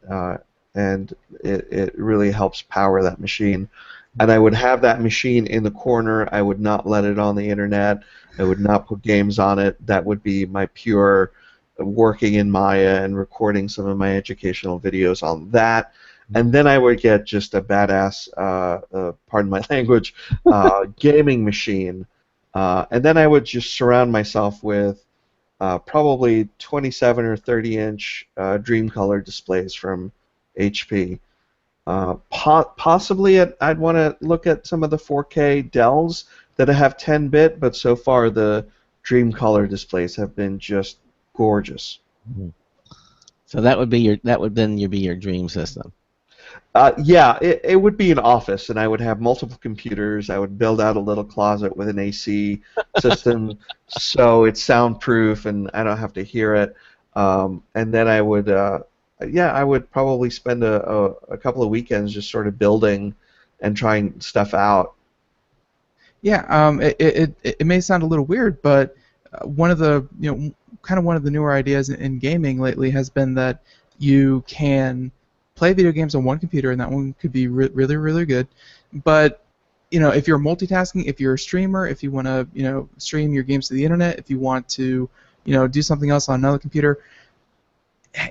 and it really helps power that machine. And I would have that machine in the corner. I would not let it on the internet. I would not put games on it. That would be my pure working in Maya and recording some of my educational videos on that. And then I would get just a badass, pardon my language, gaming machine. And then I would just surround myself with probably 27 or 30-inch Dreamcolor displays from HP. Possibly I'd want to look at some of the 4K Dells that have 10-bit, but so far the Dreamcolor displays have been just gorgeous. So that would be your dream system. Yeah, it would be an office, and I would have multiple computers. I would build out a little closet with an AC system so it's soundproof and I don't have to hear it. And then I would, I would probably spend a couple of weekends just sort of building and trying stuff out. Yeah, it may sound a little weird, but one of the one of the newer ideas in gaming lately has been that you can play video games on one computer, and that one could be really good. But if you're multitasking, if you're a streamer, if you want to stream your games to the internet, if you want to do something else on another computer,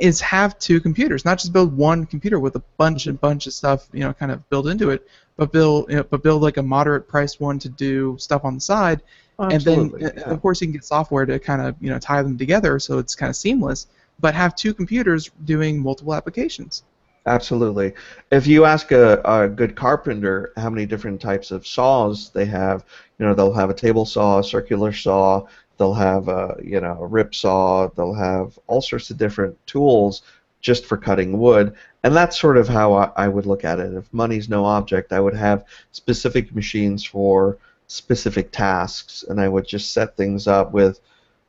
is have two computers, not just build one computer with a bunch of stuff kind of built into it, but build like a moderate priced one to do stuff on the side. Absolutely, and then of course you can get software to kind of tie them together so it's kind of seamless, but have two computers doing multiple applications. Absolutely. If you ask a good carpenter how many different types of saws they have, they'll have a table saw, a circular saw, they'll have a rip saw, they'll have all sorts of different tools just for cutting wood, and that's sort of how I would look at it. If money's no object, I would have specific machines for specific tasks, and I would just set things up with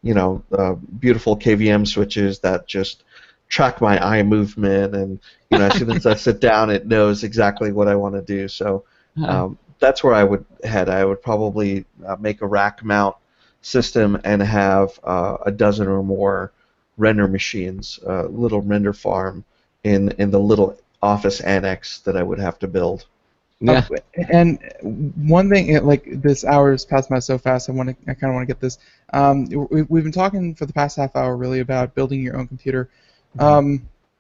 beautiful KVM switches that just track my eye movement, and as soon as I sit down, it knows exactly what I want to do. So that's where I would head. I would probably make a rack mount system and have a dozen or more render machines, little render farm in the little office annex that I would have to build. Yeah. And one thing, like this hour has passed by so fast, I kind of want to get this. We've been talking for the past half hour really about building your own computer.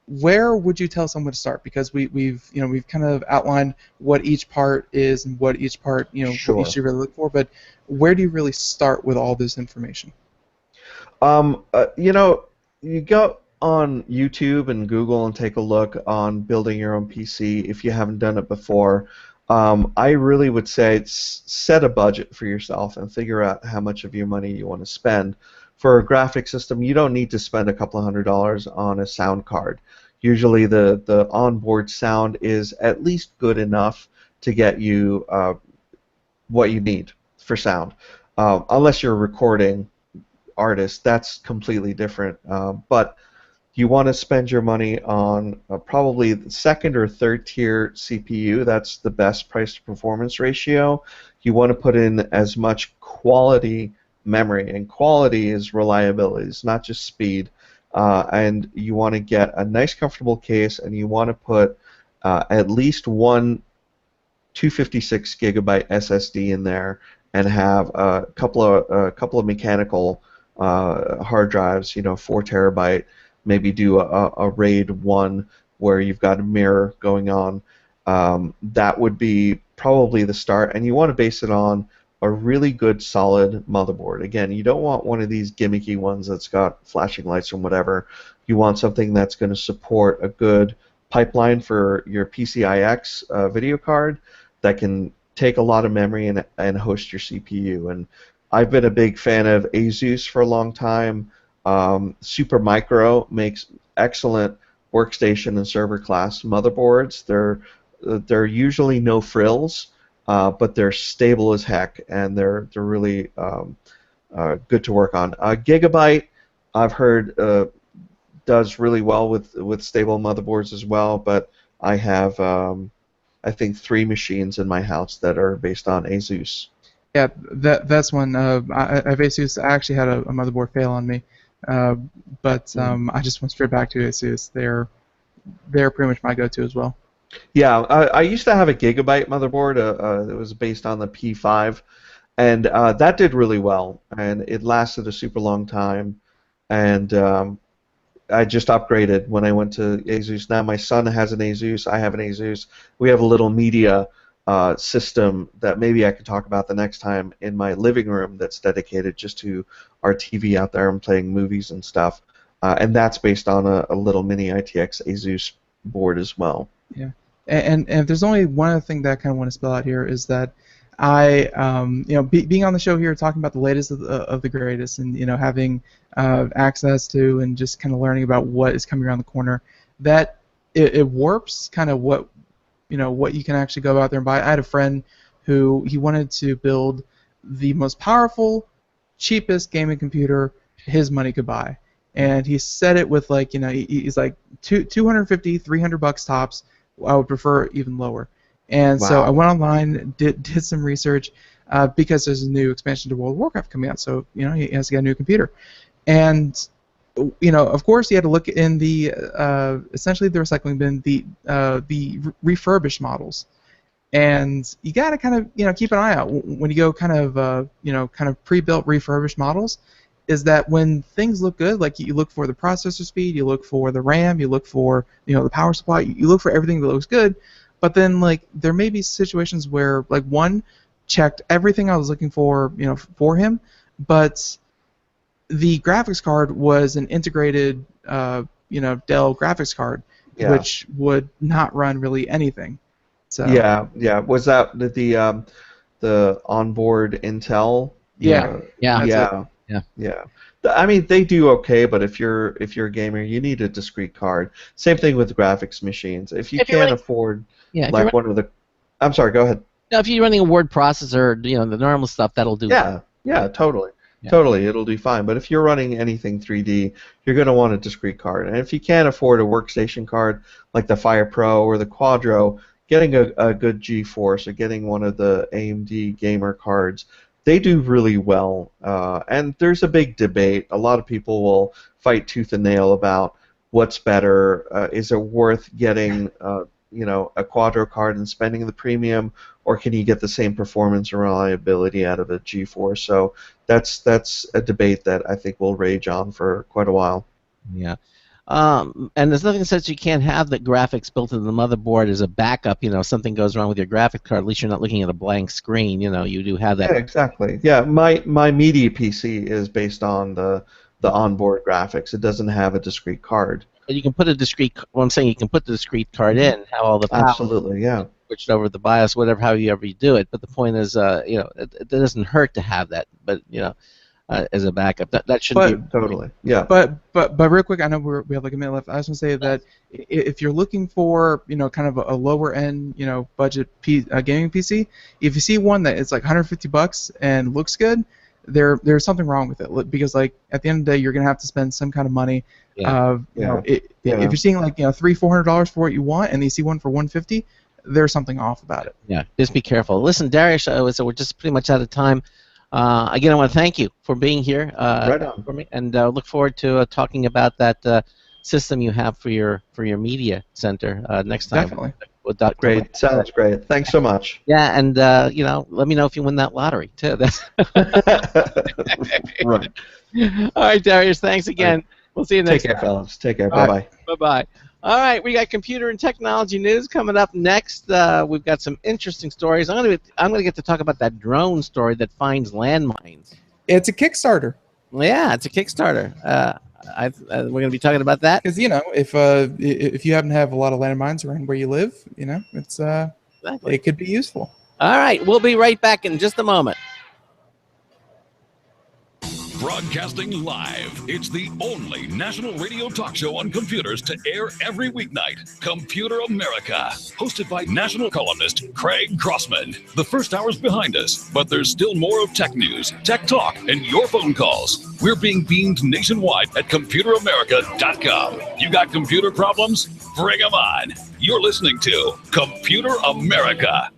Where would you tell someone to start? Because we've kind of outlined what each part is and what each part what you Sure. should really look for. But where do you really start with all this information? You know, you go on YouTube and Google and take a look on building your own PC if you haven't done it before. I really would say set a budget for yourself and figure out how much of your money you want to spend. For a graphic system, you don't need to spend a couple of $100s on a sound card. Usually the onboard sound is at least good enough to get you what you need for sound. Unless you're recording artist, that's completely different. But you want to spend your money on probably the second or third tier CPU. That's the best price to performance ratio. You want to put in as much quality memory, and quality is reliability. It's not just speed. And you want to get a nice, comfortable case, and you want to put at least one 256 gigabyte SSD in there, and have a couple of mechanical hard drives, 4 terabyte, maybe do a RAID 1 where you've got a mirror going on. That would be probably the start, and you want to base it on a really good solid motherboard. Again, you don't want one of these gimmicky ones that's got flashing lights or whatever. You want something that's going to support a good pipeline for your PCIX video card that can take a lot of memory and host your CPU. And I've been a big fan of Asus for a long time. Supermicro makes excellent workstation and server class motherboards. They're usually no frills, but they're stable as heck, and they're really good to work on. Gigabyte, I've heard, does really well with stable motherboards as well, but I have I think 3 machines in my house that are based on Asus. Yeah, that's one. I have Asus. I actually had a motherboard fail on me, but I just went straight back to Asus. They're pretty much my go-to as well. Yeah, I used to have a Gigabyte motherboard. It was based on the P5, and that did really well, and it lasted a super long time. And I just upgraded when I went to Asus. Now my son has an Asus. I have an Asus. We have a little media system that maybe I could talk about the next time in my living room that's dedicated just to our TV out there and playing movies and stuff. And that's based on a little mini ITX Asus board as well. Yeah, and if there's only one other thing that I kind of want to spell out here is that I, being on the show here, talking about the latest of the greatest, and having access to and just kind of learning about what is coming around the corner, that it warps kind of what you can actually go out there and buy. I had a friend who he wanted to build the most powerful, cheapest gaming computer his money could buy, and he set it with he's like $250, $300 tops. I would prefer even lower. And so I went online, did some research, because there's a new expansion to World of Warcraft coming out. So he has to get a new computer, and of course he had to look in the essentially the recycling bin, the refurbished models, and you got to kind of keep an eye out when you go kind of pre-built refurbished models. Is that when things look good, like you look for the processor speed, you look for the RAM, you look for the power supply, you look for everything that looks good. But then, there may be situations where, one checked everything I was looking for, for him, but the graphics card was an integrated, Dell graphics card, which would not run really anything. So Yeah. Was that the onboard Intel? Yeah. I mean, they do okay, but if you're a gamer, you need a discrete card. Same thing with graphics machines. If you can't afford one of the, I'm sorry, go ahead. No, if you're running a word processor, the normal stuff, that'll do. Yeah, totally. Yeah. Totally, it'll do fine. But if you're running anything 3D, you're going to want a discrete card. And if you can't afford a workstation card like the Fire Pro or the Quadro, getting a good GeForce or getting one of the AMD gamer cards, they do really well. And there's a big debate. A lot of people will fight tooth and nail about what's better. Is it worth getting a Quadro card and spending the premium, or can you get the same performance and reliability out of a GeForce? So that's a debate that I think will rage on for quite a while. Yeah. And there's nothing that says you can't have the graphics built into the motherboard as a backup. You know, if something goes wrong with your graphics card, at least you're not looking at a blank screen. You know, you do have that. Yeah, exactly. Yeah, my media PC is based on the onboard graphics. It doesn't have a discrete card. You can put a discrete. Well, I'm saying you can put the discrete card in, have all the power Absolutely, yeah. switched over the BIOS, whatever, however you do it. But the point is, you know, it doesn't hurt to have that. But you know, as a backup, that should be Totally, yeah. But real quick, I know we have like a minute left. I was gonna say that if you're looking for, you know, kind of a lower end, you know, budget gaming PC, if you see one that is like $150 and looks good, there's something wrong with it, because like at the end of the day, you're gonna have to spend some kind of money. Yeah. If you're seeing like, you know, $300-400 for what you want, and you see one for $150, there's something off about it. Yeah, just be careful. Listen, Dariush, so we're just pretty much out of time. Again, I want to thank you for being here Right on. for me, and look forward to talking about that system you have for your media center next time. Definitely. Great, sounds great. Thanks so much. Yeah, and you know, let me know if you win that lottery too. That's Right. All right, Dariush. Thanks again. We'll see you next Take care, time. fellas. Take care. Bye-bye. Bye-bye. All right, we got computer and technology news coming up next. We've got some interesting stories. I'm gonna get to talk about that drone story that finds landmines. It's a Kickstarter. Yeah, it's a Kickstarter. We're gonna be talking about that. Because, you know, if you happen to have a lot of landmines around where you live, you know, it's Exactly. it could be useful. All right, we'll be right back in just a moment. Broadcasting live. It's the only national radio talk show on computers to air every weeknight. Computer America. Hosted by national columnist Craig Crossman. The first hour's behind us, but there's still more of tech news, tech talk, and your phone calls. We're being beamed nationwide at ComputerAmerica.com. You got computer problems? Bring them on. You're listening to Computer America.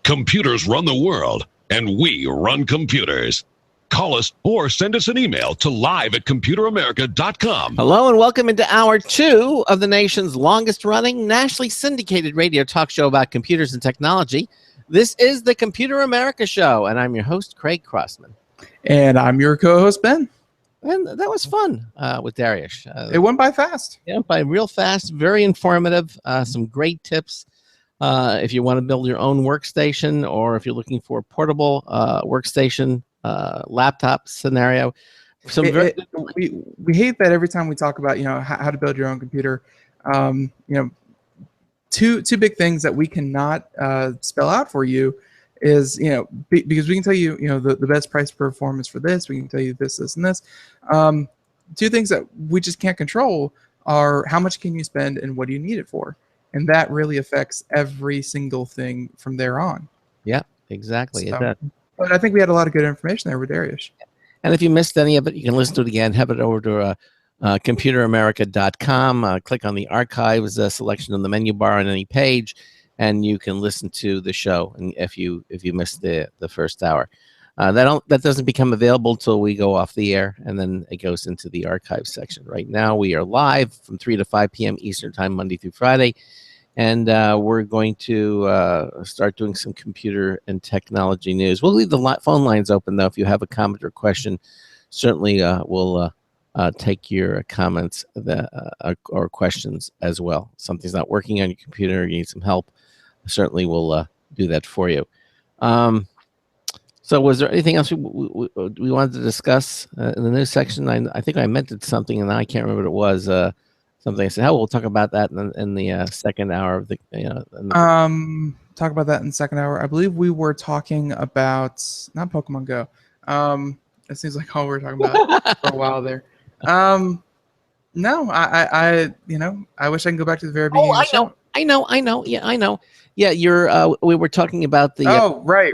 Computers run the world, and we run computers. Call us or send us an email to live@computeramerica.com. Hello and welcome into hour 2 of the nation's longest-running, nationally syndicated radio talk show about computers and technology. This is the Computer America Show, and I'm your host, Craig Crossman. And I'm your co-host, Ben. And that was fun with Dariush. It went by fast. Yeah, by real fast, very informative, some great tips. If you want to build your own workstation, or if you're looking for a portable workstation, laptop scenario. We hate that every time we talk about, you know, how to build your own computer. You know, two big things that we cannot spell out for you is, you know, because we can tell you, you know, the best price performance for this. We can tell you this, and this. Two things that we just can't control are how much can you spend and what do you need it for, and that really affects every single thing from there on. Yeah, exactly. So, but I think we had a lot of good information there with Dariush. And if you missed any of it, you can listen to it again. Head over to ComputerAmerica.com. Click on the archives selection on the menu bar on any page, and you can listen to the show. And if you missed the first hour, that doesn't become available till we go off the air, and then it goes into the archive section. Right now, we are live from 3 to 5 p.m. Eastern Time, Monday through Friday. And we're going to start doing some computer and technology news. We'll leave the phone lines open, though. If you have a comment or question, certainly we'll take your comments or questions as well. Something's not working on your computer, you need some help, certainly we'll do that for you. So was there anything else we wanted to discuss in the news section? I think I mentioned something, and I can't remember what it was. Something I said, we'll talk about that in the second hour of the, talk about that in the second hour. I believe we were talking about not Pokemon Go. It seems like all we were talking about for a while there. No, I wish I can go back to the very beginning. I know. Yeah, I know. Yeah, we were talking about the. Right.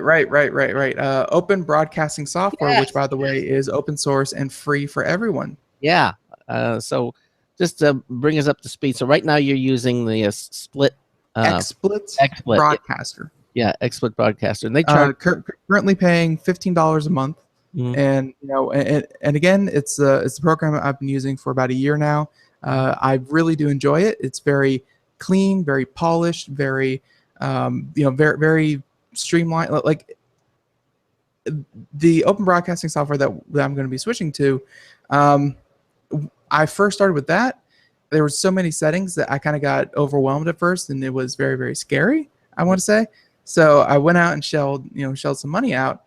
Open broadcasting software, Yes. which, by the way, is open source and free for everyone. Yeah. So just to bring us up to speed. So right now you're using the Split. XSplit broadcaster. Yeah, XSplit broadcaster, and they charge currently paying $15 a month. Mhm. And and again, it's the program I've been using for about a year now. I really do enjoy it. It's very clean, very polished, very very, very streamlined. Like the open broadcasting software that I'm going to be switching to, I first started with that, there were so many settings that I kind of got overwhelmed at first, and it was very, very scary, I want to say. So I went out and shelled some money out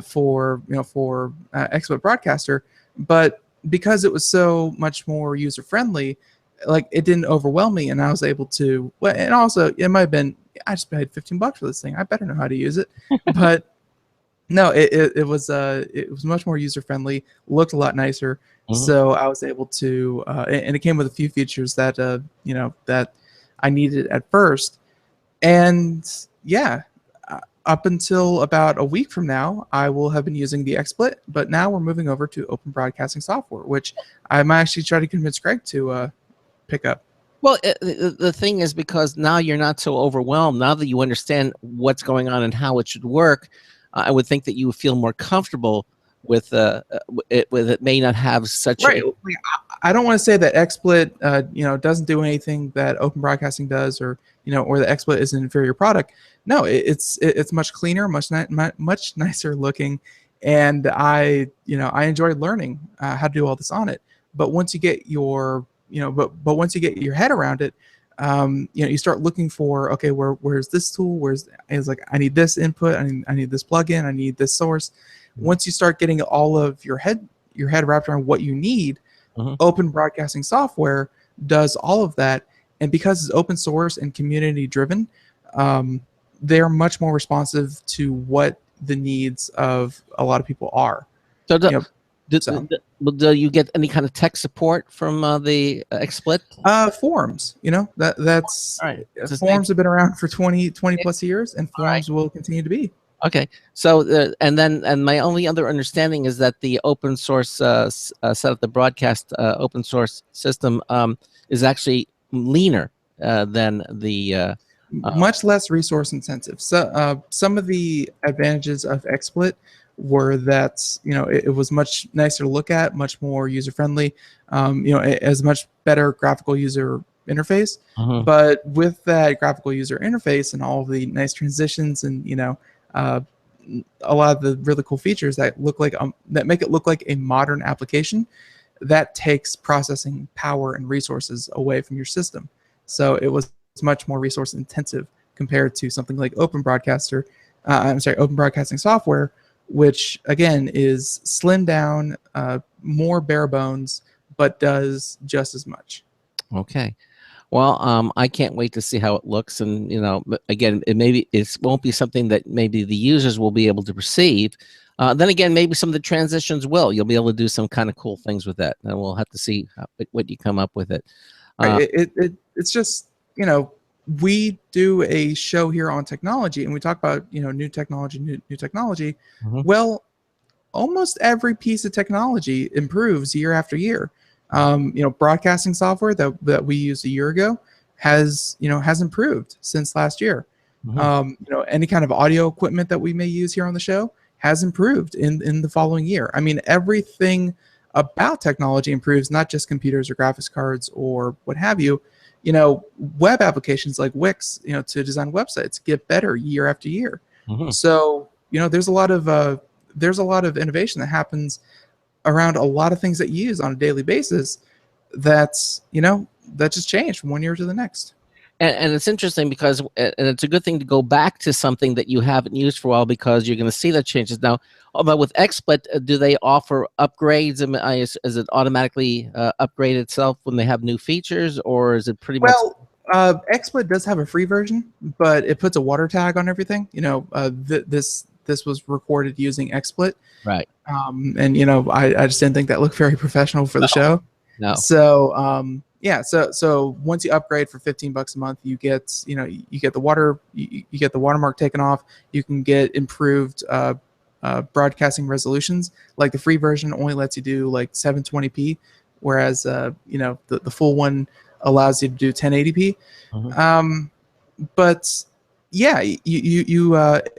for XSplit Broadcaster, but because it was so much more user friendly, like it didn't overwhelm me, and I was able to. Well, and also it might have been I just paid $15 for this thing. I better know how to use it, but. No, it was much more user friendly, looked a lot nicer. So I was able to, and it came with a few features that that I needed at first, and yeah, up until about a week from now, I will have been using the XSplit, but now we're moving over to Open Broadcasting Software, which I might actually try to convince Greg to pick up. Well, the thing is, because now you're not so overwhelmed. Now that you understand what's going on and how it should work, I would think that you would feel more comfortable with it. With it may not have such right. I don't want to say that XSplit, doesn't do anything that Open Broadcasting does, or or the XSplit is an inferior product. No, it's much cleaner, much nicer looking, and I enjoyed learning how to do all this on it. But once you get your but once you get your head around it, you start looking for, okay, where's this tool? It's like, I need this input, I need this plugin, I need this source. Once you start getting all of your head wrapped around what you need, Open Broadcasting Software does all of that, and because it's open source and community driven, they're much more responsive to what the needs of a lot of people are. So do you get any kind of tech support from the XSplit? Forums, that's all right. Forums have been around for 20 plus years, and forums will continue to be. Okay, so and my only other understanding is that the open source setup, the broadcast open source system, is actually leaner than the much less resource intensive. So some of the advantages of XSplit were that it was much nicer to look at, much more user friendly, it has much better graphical user interface. But with that graphical user interface and all of the nice transitions and a lot of the really cool features that that make it look like a modern application, that takes processing power and resources away from your system. So it was much more resource intensive compared to something like Open Broadcaster. Open Broadcasting Software, which again is slimmed down, more bare bones, but does just as much. Okay. Well, I can't wait to see how it looks, and again, it won't be something that maybe the users will be able to perceive. Then again, maybe some of the transitions will. You'll be able to do some kind of cool things with that, and we'll have to see what you come up with it. It's just we do a show here on technology, and we talk about new technology, new technology. Well, almost every piece of technology improves year after year. Broadcasting software that we used a year ago has improved since last year. Any kind of audio equipment that we may use here on the show has improved in the following year. I mean, everything about technology improves, not just computers or graphics cards or what have you. Web applications like Wix, to design websites get better year after year. So there's a lot of innovation that happens around a lot of things that you use on a daily basis that just change from one year to the next. And it's interesting because and it's a good thing to go back to something that you haven't used for a while, because you're going to see that changes. Now, but with XSplit, do they offer upgrades? Is it automatically upgrade itself when they have new features, or is it pretty much? Well, XSplit does have a free version, but it puts a water tag on everything. This was recorded using XSplit. Right. And I just didn't think that looked very professional for the show. No. So so once you upgrade for $15 a month, you get the watermark taken off. You can get improved broadcasting resolutions. Like the free version only lets you do like 720p, whereas the full one allows you to do 1080p. But yeah, you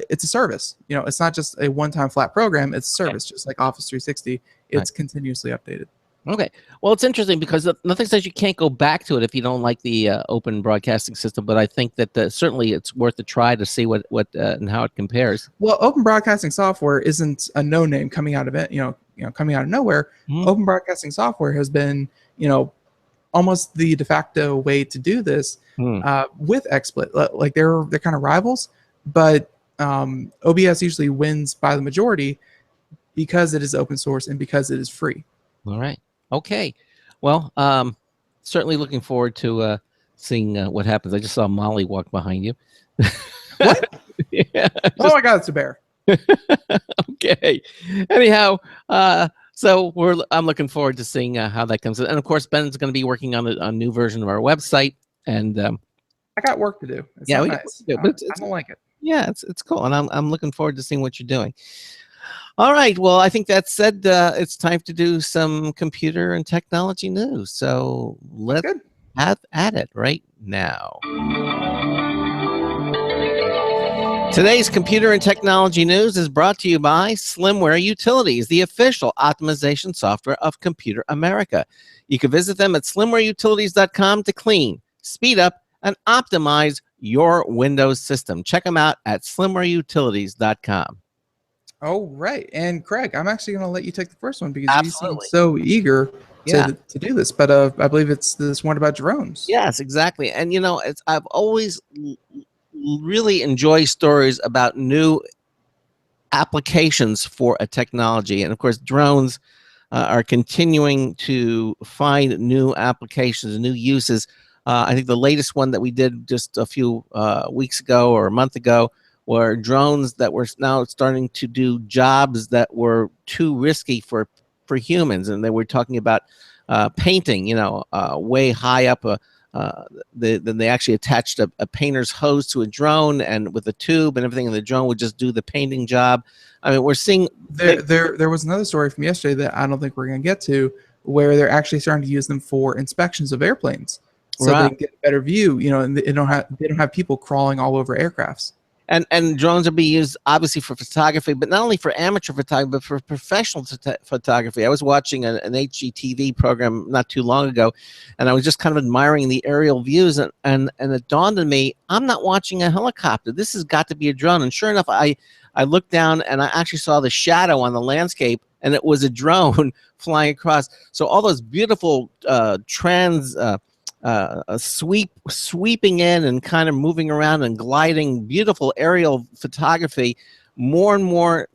it's a service. It's not just a one-time flat program. It's a service, just like Office 360. It's continuously updated. Okay. Well, it's interesting because nothing says you can't go back to it if you don't like the open broadcasting system. But I think that certainly it's worth a try to see what and how it compares. Well, Open Broadcasting Software isn't a no-name coming out of it. Coming out of nowhere. Open Broadcasting Software has been almost the de facto way to do this with XSplit. Like they're kind of rivals, but OBS usually wins by the majority because it is open source and because it is free. All right. Okay. Well, certainly looking forward to seeing what happens. I just saw Molly walk behind you. What? Yeah, Oh my God, it's a bear. okay. Anyhow, so I'm looking forward to seeing how that comes. And of course, Ben's going to be working on a new version of our website. And I got work to do. It's yeah, not we nice. do, but I don't like it. Yeah, it's cool, and I'm looking forward to seeing what you're doing. All right. Well, I think that said, it's time to do some computer and technology news. So let's have at it right now. Today's computer and technology news is brought to you by Slimware Utilities, the official optimization software of Computer America. You can visit them at slimwareutilities.com to clean, speed up, and optimize your Windows system. Check them out at slimwareutilities.com. Oh, right. And Craig, I'm actually going to let you take the first one because you seem so eager to do this. But I believe it's this one about drones. Yes, exactly. And, I've always really enjoy stories about new applications for a technology. And, of course, drones are continuing to find new applications, new uses. I think the latest one that we did just a few weeks ago or a month ago were drones that were now starting to do jobs that were too risky for humans. And they were talking about painting, way high up. Then they actually attached a painter's hose to a drone and with a tube and everything, and the drone would just do the painting job. I mean, we're seeing there was another story from yesterday that I don't think we're going to get to, where they're actually starting to use them for inspections of airplanes, so they can get a better view. And they don't have people crawling all over aircrafts. And drones are being used obviously for photography, but not only for amateur photography, but for professional photography. I was watching an HGTV program not too long ago, and I was just kind of admiring the aerial views, and it dawned on me, I'm not watching a helicopter. This has got to be a drone. And sure enough, I looked down and I actually saw the shadow on the landscape, and it was a drone flying across. So all those beautiful sweeping in and kind of moving around and gliding, beautiful aerial photography. More and more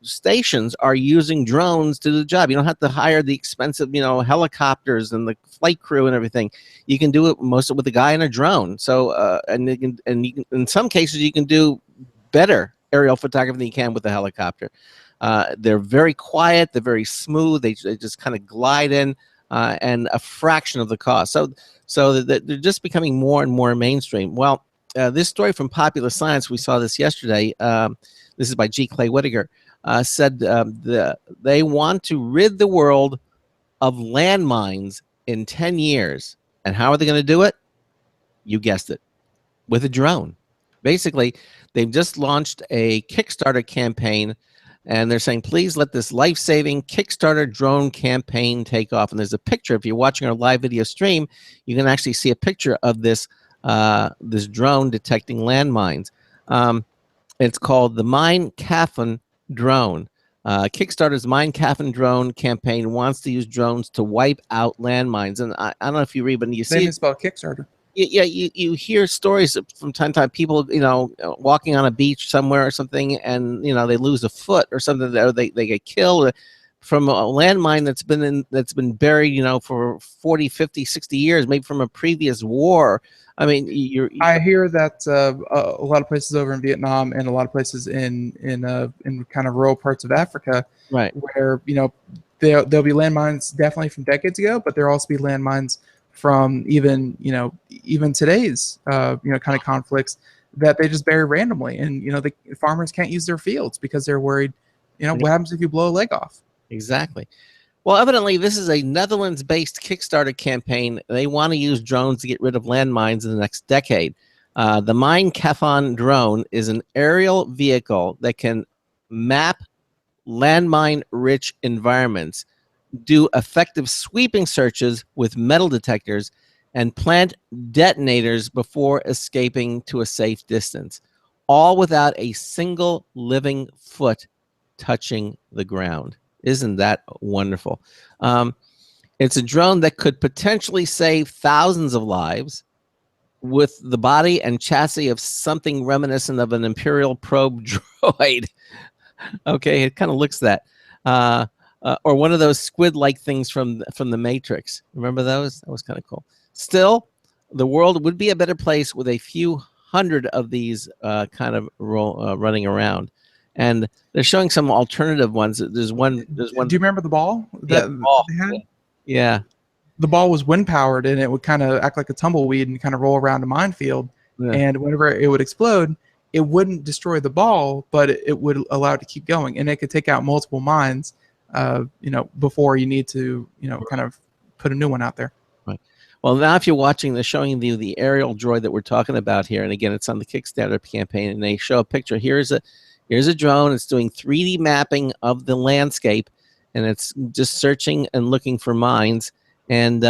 stations are using drones to do the job. You don't have to hire the expensive, helicopters and the flight crew and everything. You can do it mostly with a guy in a drone. So, and you can, in some cases, you can do better aerial photography than you can with a helicopter. They're very quiet. They're very smooth. They just kind of glide in. And a fraction of the cost. So they're just becoming more and more mainstream. Well, this story from Popular Science, we saw this yesterday. This is by G. Clay Whittaker, said they want to rid the world of landmines in 10 years. And how are they going to do it? You guessed it, with a drone. Basically, they've just launched a Kickstarter campaign, and they're saying, please let this life-saving Kickstarter drone campaign take off. And there's a picture. If you're watching our live video stream, you can actually see a picture of this this drone detecting landmines. It's called the Mine Kaffin drone. Kickstarter's Mine Kaffin drone campaign wants to use drones to wipe out landmines. And I don't know if you read, but you see it's about Kickstarter. Yeah, you hear stories from time to time, people, walking on a beach somewhere or something, and, they lose a foot or something, or they get killed from a landmine that's been buried, for 40, 50, 60 years, maybe from a previous war. I mean, I hear that a lot of places over in Vietnam and a lot of places in kind of rural parts of Africa, right, where, there'll be landmines definitely from decades ago, but there'll also be landmines from even today's kind of conflicts that they just bury randomly, and the farmers can't use their fields because they're worried, what happens if you blow a leg off? Exactly. Well, evidently this is a Netherlands-based Kickstarter campaign. They want to use drones to get rid of landmines in the next decade. The Mine Kaffin drone is an aerial vehicle that can map landmine-rich environments, do effective sweeping searches with metal detectors, and plant detonators before escaping to a safe distance, all without a single living foot touching the ground. Isn't that wonderful? It's a drone that could potentially save thousands of lives with the body and chassis of something reminiscent of an Imperial probe droid. Okay, it kind of looks that. Or one of those squid-like things from the Matrix. Remember those? That was kind of cool. Still, the world would be a better place with a few hundred of these kind of running around. And they're showing some alternative ones. There's one. Do you remember the ball that they had? Yeah. The ball was wind powered, and it would kind of act like a tumbleweed and kind of roll around a minefield. Yeah. And whenever it would explode, it wouldn't destroy the ball, but it would allow it to keep going, and it could take out multiple mines, before you need to, kind of put a new one out there. Right. Well, now if you're watching, they're showing the aerial droid that we're talking about here, and again, it's on the Kickstarter campaign, and they show a picture. Here's a drone. It's doing 3D mapping of the landscape, and it's just searching and looking for mines, and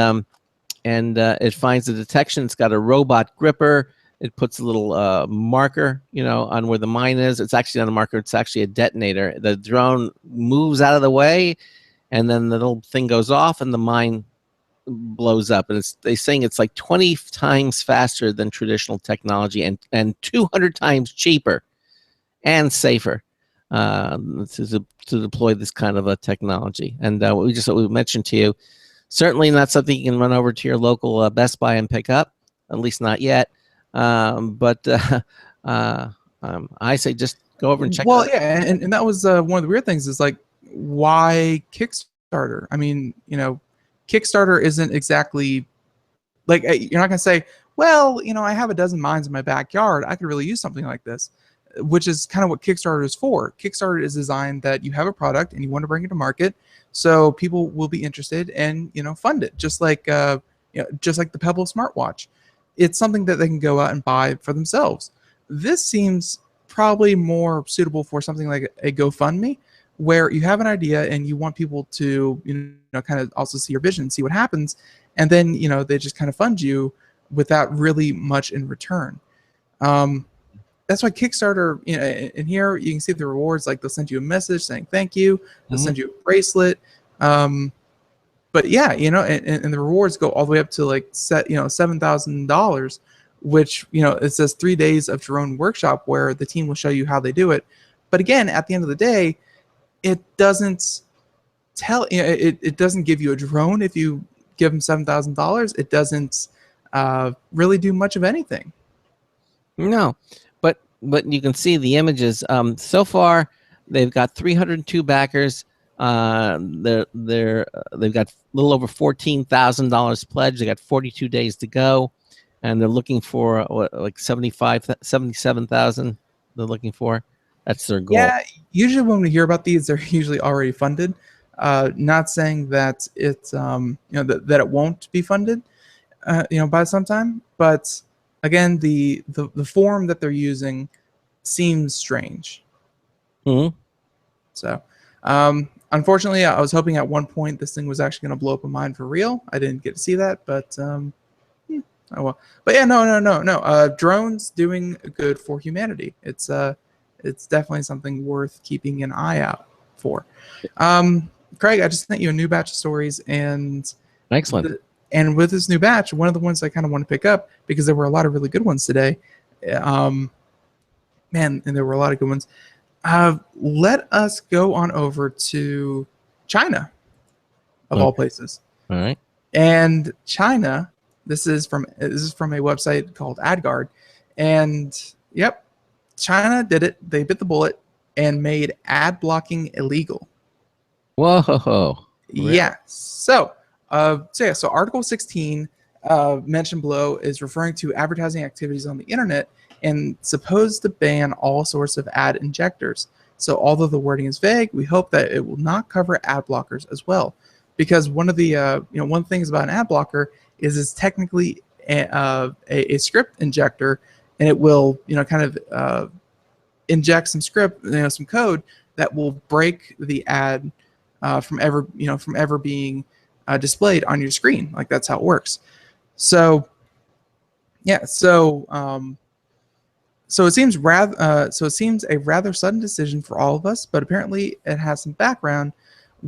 it finds the detection. It's got a robot gripper. It puts a little marker, on where the mine is. It's actually not a marker. It's actually a detonator. The drone moves out of the way, and then the little thing goes off, and the mine blows up. And they're saying it's like 20 times faster than traditional technology, and 200 times cheaper and safer to deploy this kind of a technology. And we mentioned to you, certainly not something you can run over to your local Best Buy and pick up, at least not yet. But I say just go over and check. Well, yeah, and that was one of the weird things is like, why Kickstarter? I mean, Kickstarter isn't exactly like, you're not gonna say, well, I have a dozen mines in my backyard. I could really use something like this, which is kind of what Kickstarter is for. Kickstarter is designed that you have a product and you want to bring it to market, so people will be interested and fund it, just like the Pebble smartwatch. It's something that they can go out and buy for themselves. This seems probably more suitable for something like a GoFundMe, where you have an idea and you want people to, kind of also see your vision, see what happens, and then, they just kind of fund you without really much in return. That's why Kickstarter, and here you can see the rewards, like they'll send you a message saying thank you, they'll send you a bracelet. But yeah, and the rewards go all the way up to like $7,000, which it says 3 days of drone workshop where the team will show you how they do it. But again, at the end of the day, it doesn't tell it doesn't give you a drone if you give them $7,000. It doesn't really do much of anything. No, but you can see the images. So far, they've got 302 backers. They've got a little over $14,000 pledged. They got 42 days to go, and they're looking for like 77,000. They're looking for. That's their goal. Yeah, usually when we hear about these, they're usually already funded. Not saying that it's that it won't be funded, by some time. But again, the form that they're using seems strange. Mm-hmm. So. Unfortunately, I was hoping at one point this thing was actually going to blow up a mine for real. I didn't get to see that, but oh well. But yeah, no. Drones doing good for humanity. It's definitely something worth keeping an eye out for. Craig, I just sent you a new batch of stories, and excellent. And with this new batch, one of the ones I kind of want to pick up because there were a lot of really good ones today. And there were a lot of good ones. Let us go on over to China, of all places. All right. And China, this is from a website called AdGuard, and yep, China did it. They bit the bullet and made ad blocking illegal. Whoa. Really? Yeah. So Article 16 mentioned below is referring to advertising activities on the internet and supposed to ban all sorts of ad injectors. So although the wording is vague, we hope that it will not cover ad blockers as well, because one of the one thing about an ad blocker is it's technically a script injector, and it will kind of inject some script, some code that will break the ad from ever being displayed on your screen. Like, that's how it works. So yeah, So it seems a rather sudden decision for all of us, but apparently it has some background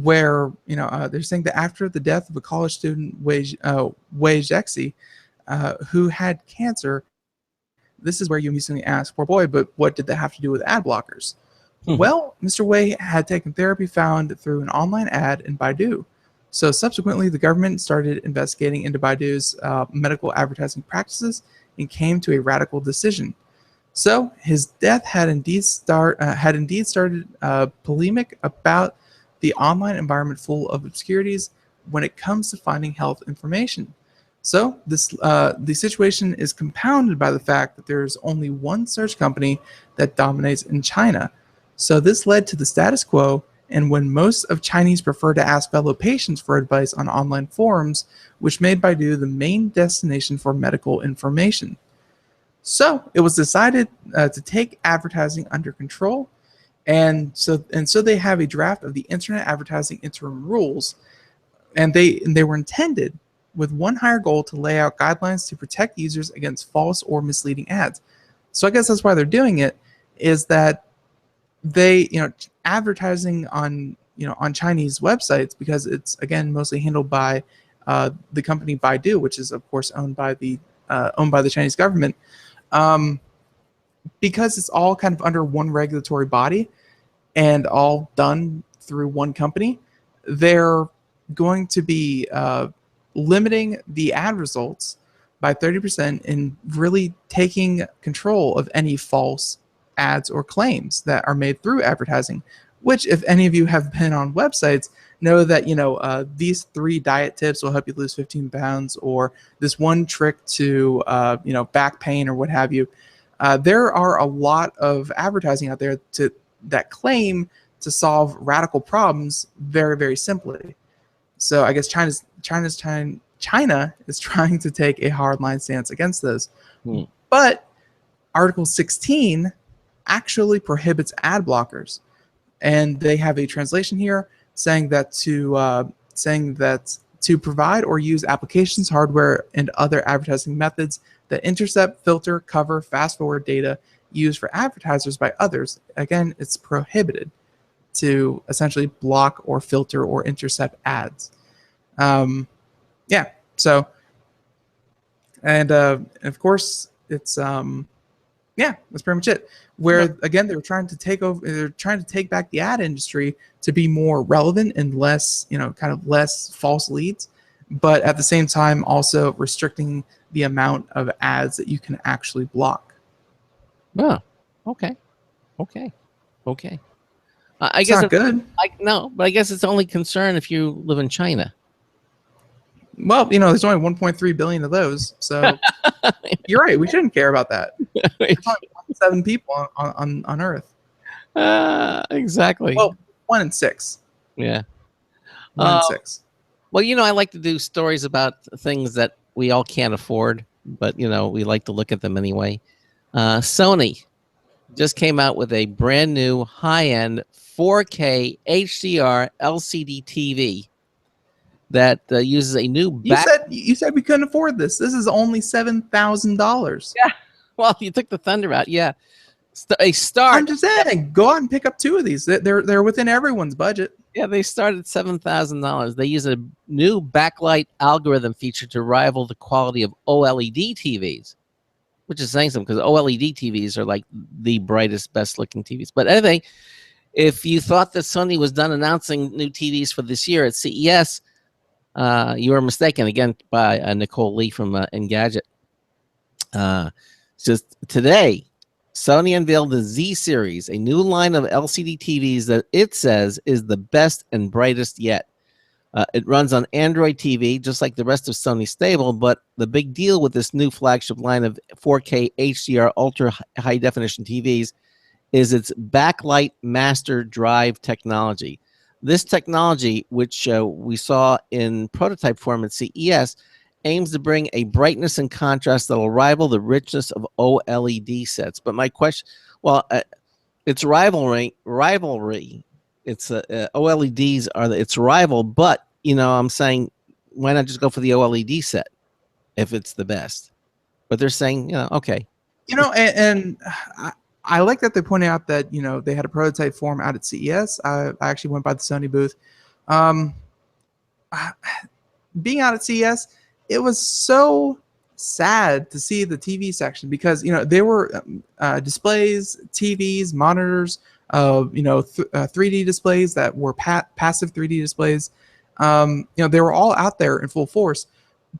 where they're saying that after the death of a college student, Wei Zexi, who had cancer, this is where you immediately ask, poor boy, but what did that have to do with ad blockers? Well, Mr. Wei had taken therapy found through an online ad in Baidu. So subsequently, the government started investigating into Baidu's medical advertising practices and came to a radical decision. So his death had indeed started polemic about the online environment full of obscurities when it comes to finding health information. So the situation is compounded by the fact that there's only one search company that dominates in China. So this led to the status quo, and when most of Chinese prefer to ask fellow patients for advice on online forums, which made Baidu the main destination for medical information. So it was decided to take advertising under control, and so they have a draft of the Internet Advertising Interim Rules, and they were intended with one higher goal to lay out guidelines to protect users against false or misleading ads. So I guess that's why they're doing it, is that they, advertising on Chinese websites, because it's again mostly handled by the company Baidu, which is of course owned by the Chinese government, because it's all kind of under one regulatory body and all done through one company. They're going to be limiting the ad results by 30% and really taking control of any false ads or claims that are made through advertising, which if any of you have been on websites know that these 3 diet tips will help you lose 15 pounds, or this one trick to back pain or what have you. There are a lot of advertising out there that claim to solve radical problems very, very simply. So I guess China is trying to take a hardline stance against those. But Article 16 actually prohibits ad blockers, and they have a translation here saying that to provide or use applications, hardware, and other advertising methods that intercept, filter, cover, fast forward data used for advertisers by others. Again, it's prohibited to essentially block or filter or intercept ads. So, and of course, it's that's pretty much it. Where again, they're trying to take back the ad industry to be more relevant and less, kind of less false leads, but at the same time also restricting the amount of ads that you can actually block. Oh, okay. I It's guess not good. No, but I guess it's only concern if you live in China. Well, there's only 1.3 billion of those, so you're right. We shouldn't care about that. There's only 7 people on Earth. Exactly. Well, 1 in 6. Yeah. 1 in 6. Well, I like to do stories about things that we all can't afford, but we like to look at them anyway. Sony just came out with a brand new high-end 4K HDR LCD TV that uses a new You said we couldn't afford this. This is only $7,000. Yeah. Well, you took the thunder out. Yeah. A start. I'm just saying, go out and pick up 2 of these. They're within everyone's budget. Yeah, they start at $7,000. They use a new backlight algorithm feature to rival the quality of OLED TVs, which is saying something because OLED TVs are like the brightest, best-looking TVs. But anyway, if you thought that Sony was done announcing new TVs for this year at CES, you were mistaken, again, by Nicole Lee from Engadget. Just today, Sony unveiled the Z Series, a new line of LCD TVs that it says is the best and brightest yet. It runs on Android TV, just like the rest of Sony's stable, but the big deal with this new flagship line of 4K HDR ultra high definition TVs is its backlight master drive technology. This technology, which we saw in prototype form at CES, aims to bring a brightness and contrast that will rival the richness of OLED sets. But my question, it's rivalry. It's OLEDs are its rival, but I'm saying, why not just go for the OLED set if it's the best? But they're saying, okay. And I like that they pointed out that they had a prototype form out at CES. I actually went by the Sony booth Um, being out at CES, it was so sad to see the TV section because there were displays, TVs, monitors, 3D displays that were passive 3D displays. They were all out there in full force,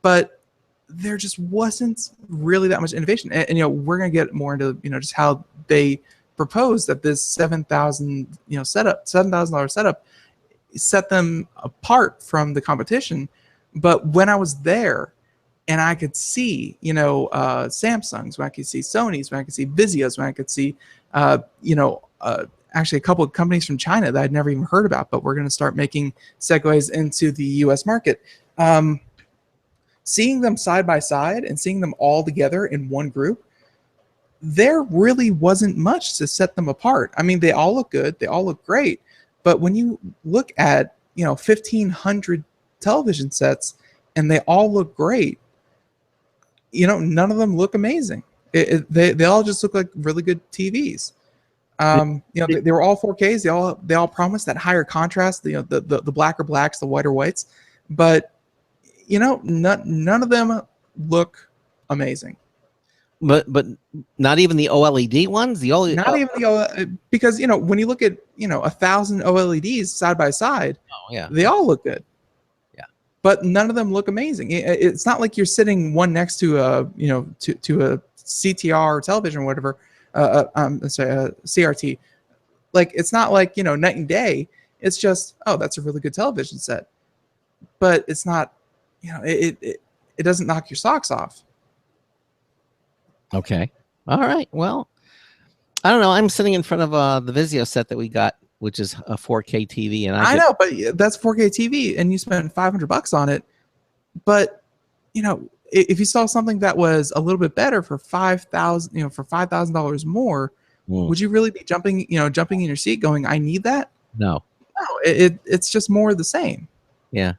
but there just wasn't really that much innovation. And we're gonna get more into just how they proposed that this $7,000 setup set them apart from the competition. But when I was there and I could see, Samsungs, when I could see Sony's, when I could see Vizios, when I could see, actually a couple of companies from China that I'd never even heard about, but we're going to start making segues into the U.S. market. Seeing them side by side and seeing them all together in one group, there really wasn't much to set them apart. I mean, they all look good, they all look great, but when you look at 1,500 television sets and they all look great, none of them look amazing. They all just look like really good TVs. They were all 4Ks. They all promised that higher contrast, the blacker blacks, the whiter whites, but none of them look amazing. But not even the OLED ones. Not even the because when you look at 1,000 OLEDs side by side, they all look good. Yeah, but none of them look amazing. It's not like you're sitting one next to a to a CTR television or whatever. Let's say a CRT. Like it's not like night and day. It's just that's a really good television set, but it's not. It doesn't knock your socks off. Okay. All right. Well, I don't know. I'm sitting in front of the Vizio set that we got, which is a 4K TV, and I know, but that's 4K TV, and you spent $500 on it. But if you saw something that was a little bit better for $5,000 more, would you really be jumping in your seat, going, "I need that"? No. No. It's just more of the same. Yeah.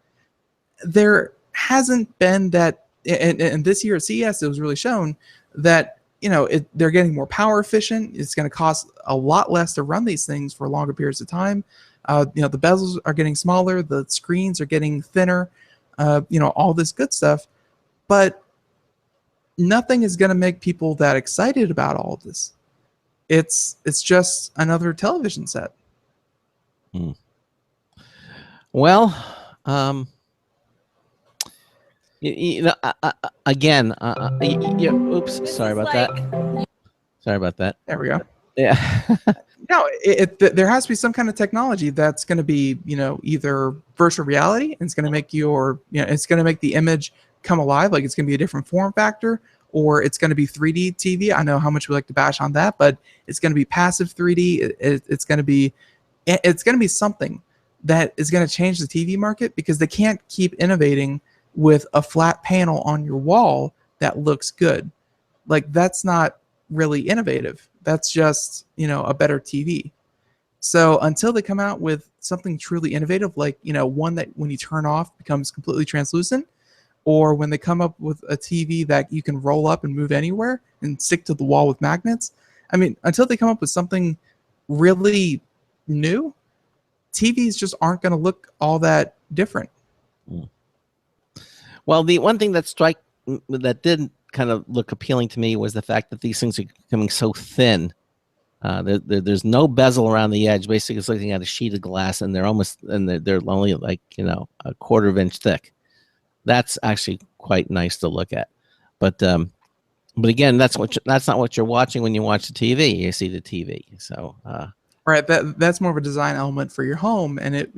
There hasn't been that, and this year at CES, it was really shown that they're getting more power efficient. It's going to cost a lot less to run these things for longer periods of time. The bezels are getting smaller, the screens are getting thinner, all this good stuff, but nothing is going to make people that excited about all of this. It's just another television set. Well, again, oops, sorry about that. Sorry about that. There we go. Yeah. No, there has to be some kind of technology that's going to be, either virtual reality, and it's going to make it's going to make the image come alive, like it's going to be a different form factor, or it's going to be 3D TV. I know how much we like to bash on that, but it's going to be passive 3D. It's going to be something that is going to change the TV market, because they can't keep innovating with a flat panel on your wall that looks good. Like, that's not really innovative. That's just, a better TV. So until they come out with something truly innovative, like, one that when you turn off becomes completely translucent, or when they come up with a TV that you can roll up and move anywhere and stick to the wall with magnets, I mean, until they come up with something really new, TVs just aren't going to look all that different. Well, the one thing that did kind of look appealing to me was the fact that these things are becoming so thin. There's no bezel around the edge. Basically, it's looking at a sheet of glass, and they're only like a quarter of inch thick. That's actually quite nice to look at. But again, that's not what you're watching when you watch the TV. You see the TV, so right. That's more of a design element for your home, and it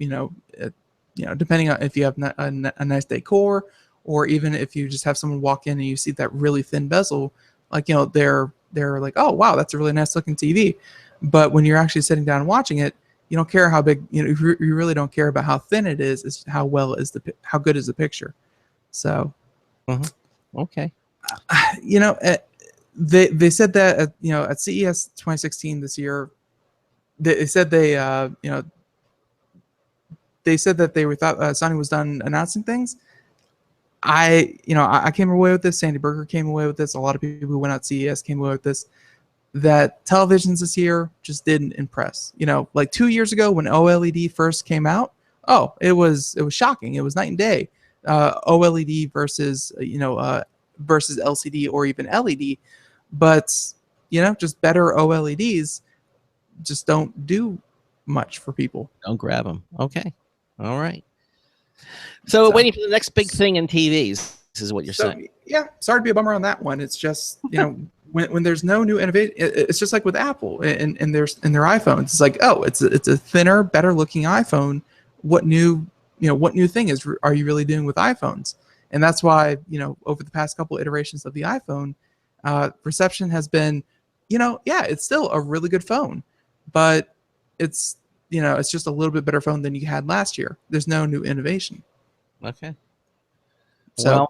depending on if you have a nice decor, or even if you just have someone walk in and you see that really thin bezel, like they're like, oh wow, that's a really nice looking TV. But when you're actually sitting down and watching it, you don't care how big. You really don't care about how thin it is. It's how good is the picture. So, okay. They said that at CES 2016 this year, they said they said that they thought Sony was done announcing things. I came away with this. Sandy Berger came away with this. A lot of people who went out CES came away with this. That televisions this year just didn't impress. Like 2 years ago when OLED first came out, oh, it was shocking. It was night and day. OLED versus versus LCD or even LED, but just better OLEDs just don't do much for people. Don't grab them. Okay, all right. So waiting for the next big thing in TVs. This is what you're saying. Yeah, sorry to be a bummer on that one. It's just when there's no new innovation, it's just like with Apple and their iPhones. It's like, oh, it's a thinner, better looking iPhone. What new thing are you really doing with iPhones? And that's why over the past couple iterations of the iPhone, reception has been, it's still a really good phone, but it's just a little bit better phone than you had last year. There's no new innovation. Okay. So,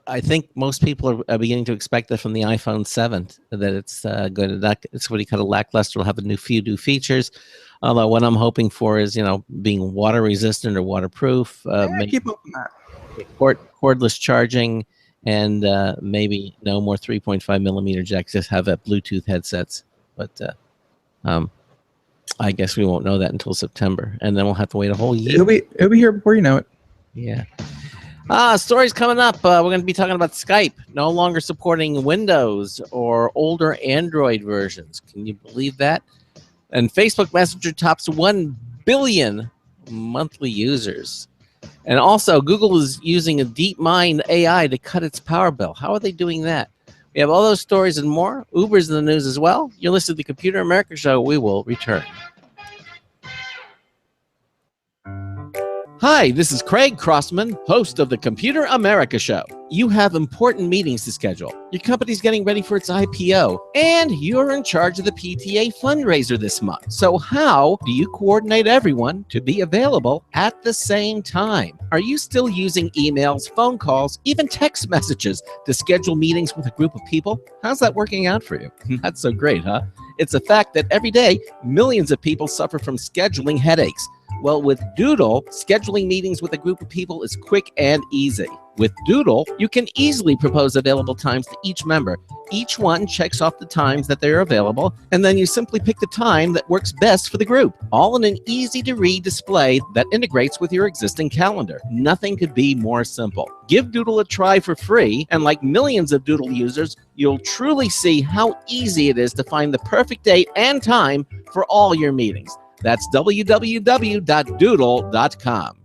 I think most people are beginning to expect that from the iPhone 7 that it's going to it's what he kind of lackluster. Will have a few new features. Although what I'm hoping for is being water resistant or waterproof. Keep hoping that. Cordless charging, and maybe no more 3.5 millimeter jacks. Just have Bluetooth headsets. But I guess we won't know that until September, and then we'll have to wait a whole year. It'll be here before you know it. Yeah. Stories coming up. We're going to be talking about Skype no longer supporting Windows or older Android versions. Can you believe that? And Facebook Messenger tops 1 billion monthly users. And also, Google is using a DeepMind AI to cut its power bill. How are they doing that? We have all those stories and more. Uber's in the news as well. You're listening to the Computer America Show. We will return. Hi, this is Craig Crossman, host of the Computer America Show. You have important meetings to schedule. Your company's getting ready for its IPO, and you're in charge of the PTA fundraiser this month. So how do you coordinate everyone to be available at the same time? Are you still using emails, phone calls, even text messages to schedule meetings with a group of people? How's that working out for you? Not so great, huh? It's a fact that every day, millions of people suffer from scheduling headaches. Well, with Doodle, scheduling meetings with a group of people is quick and easy. With Doodle, you can easily propose available times to each member. Each one checks off the times that they're available, and then you simply pick the time that works best for the group, all in an easy-to-read display that integrates with your existing calendar. Nothing could be more simple. Give Doodle a try for free, and like millions of Doodle users, you'll truly see how easy it is to find the perfect date and time for all your meetings. That's www.doodle.com.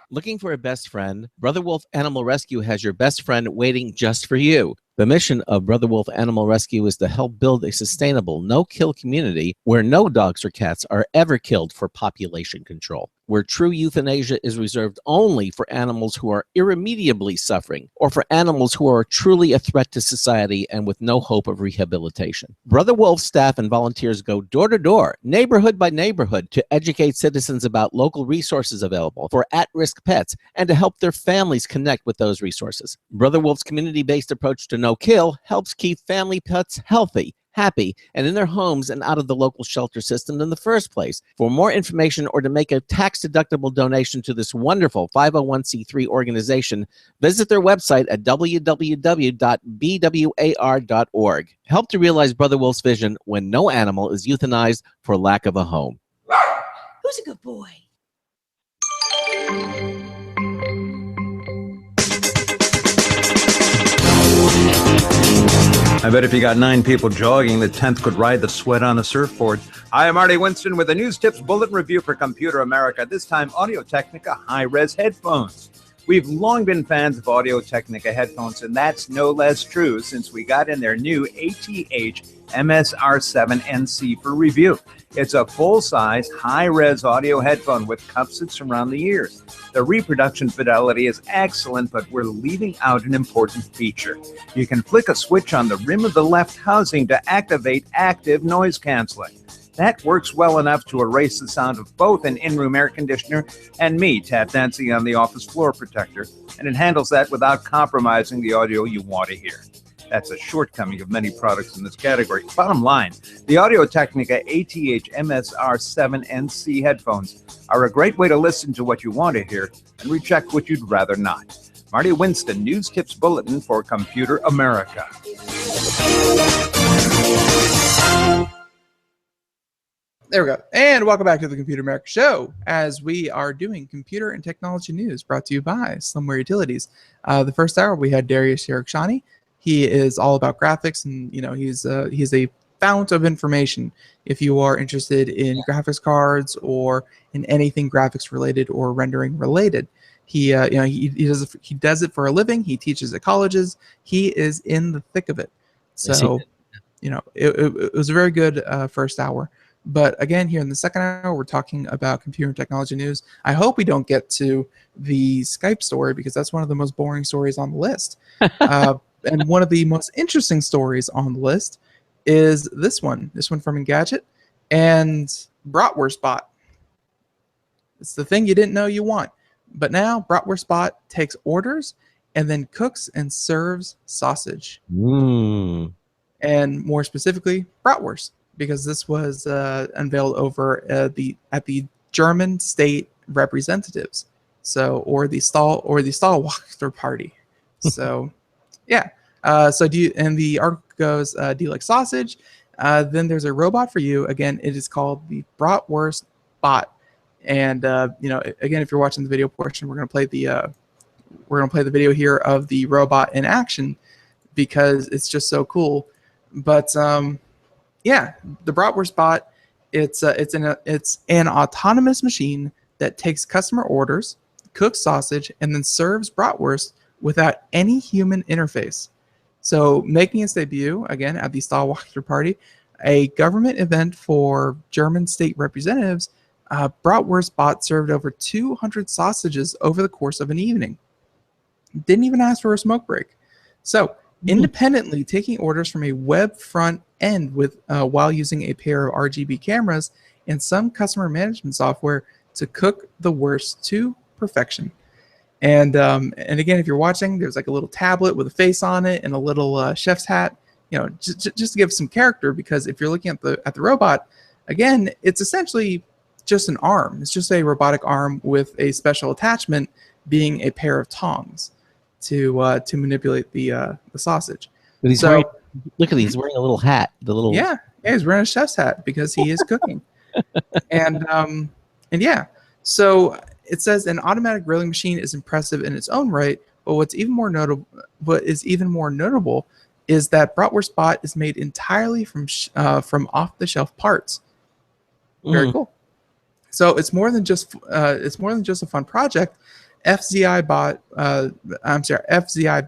Looking for a best friend? Brother Wolf Animal Rescue has your best friend waiting just for you. The mission of Brother Wolf Animal Rescue is to help build a sustainable, no-kill community where no dogs or cats are ever killed for population control, where true euthanasia is reserved only for animals who are irremediably suffering, or for animals who are truly a threat to society and with no hope of rehabilitation. Brother Wolf staff and volunteers go door to door, neighborhood by neighborhood, to educate citizens about local resources available for at-risk pets and to help their families connect with those resources. Brother Wolf's community-based approach to no-kill helps keep family pets healthy, happy, and in their homes and out of the local shelter system in the first place. For more information or to make a tax-deductible donation to this wonderful 501c3 organization, visit their website at www.bwar.org. Help to realize Brother Wolf's vision when no animal is euthanized for lack of a home. Who's a good boy? I bet if you got 9 people jogging, the 10th could ride the sweat on the surfboard. Hi, I'm Marty Winston with a News Tips Bulletin Review for Computer America, this time Audio-Technica high-res headphones. We've long been fans of Audio-Technica headphones, and that's no less true since we got in their new ATH MSR7NC for review. It's a full-size, high-res audio headphone with cups that surround the ears. The reproduction fidelity is excellent, but we're leaving out an important feature. You can flick a switch on the rim of the left housing to activate active noise canceling. That works well enough to erase the sound of both an in-room air conditioner and me tap dancing on the office floor protector, and it handles that without compromising the audio you want to hear. That's a shortcoming of many products in this category. Bottom line, the Audio-Technica ATH MSR7NC headphones are a great way to listen to what you want to hear and reject what you'd rather not. Marty Winston, News Tips Bulletin for Computer America. There we go. And welcome back to the Computer America Show, as we are doing computer and technology news brought to you by Slimware Utilities. The first hour we had Dariush Derakhshani. He is all about graphics, and he's a fount of information if you are interested in graphics cards or in anything graphics related or rendering related. He does it for a living. He teaches at colleges. He is in the thick of it. So it was a very good first hour. But again, here in the second hour, we're talking about computer and technology news. I hope we don't get to the Skype story, because that's one of the most boring stories on the list. And one of the most interesting stories on the list is this one from Engadget and Bratwurstbot. It's the thing you didn't know you want. But now Bratwurstbot takes orders and then cooks and serves sausage. Mm. And more specifically, bratwurst, because this was unveiled over at the German state representatives, or the Stahlwachter party. So, yeah. So and the article goes, do you like sausage? Then there's a robot for you. Again, it is called the Bratwurst Bot. And again, if you're watching the video portion, we're gonna play the video here of the robot in action, because it's just so cool. But yeah, the Bratwurst Bot, it's an autonomous machine that takes customer orders, cooks sausage, and then serves bratwurst without any human interface. So, making its debut again at the Stahlwachter Party, a government event for German state representatives, Bratwurst Bot served over 200 sausages over the course of an evening. Didn't even ask for a smoke break. So, independently taking orders from a web front end while using a pair of RGB cameras and some customer management software to cook the wurst to perfection. And again, if you're watching, there's like a little tablet with a face on it and a little chef's hat, just to give some character, because if you're looking at the robot, again, it's essentially just an arm. It's just a robotic arm with a special attachment being a pair of tongs to manipulate the sausage. But he's wearing, look at he's wearing a little hat. Yeah, he's wearing a chef's hat because he is cooking. And yeah, so it says an automatic grilling machine is impressive in its own right, but what is even more notable is that Bratwurst Bot is made entirely from off-the-shelf parts. Very cool. So it's more than just a fun project. FZI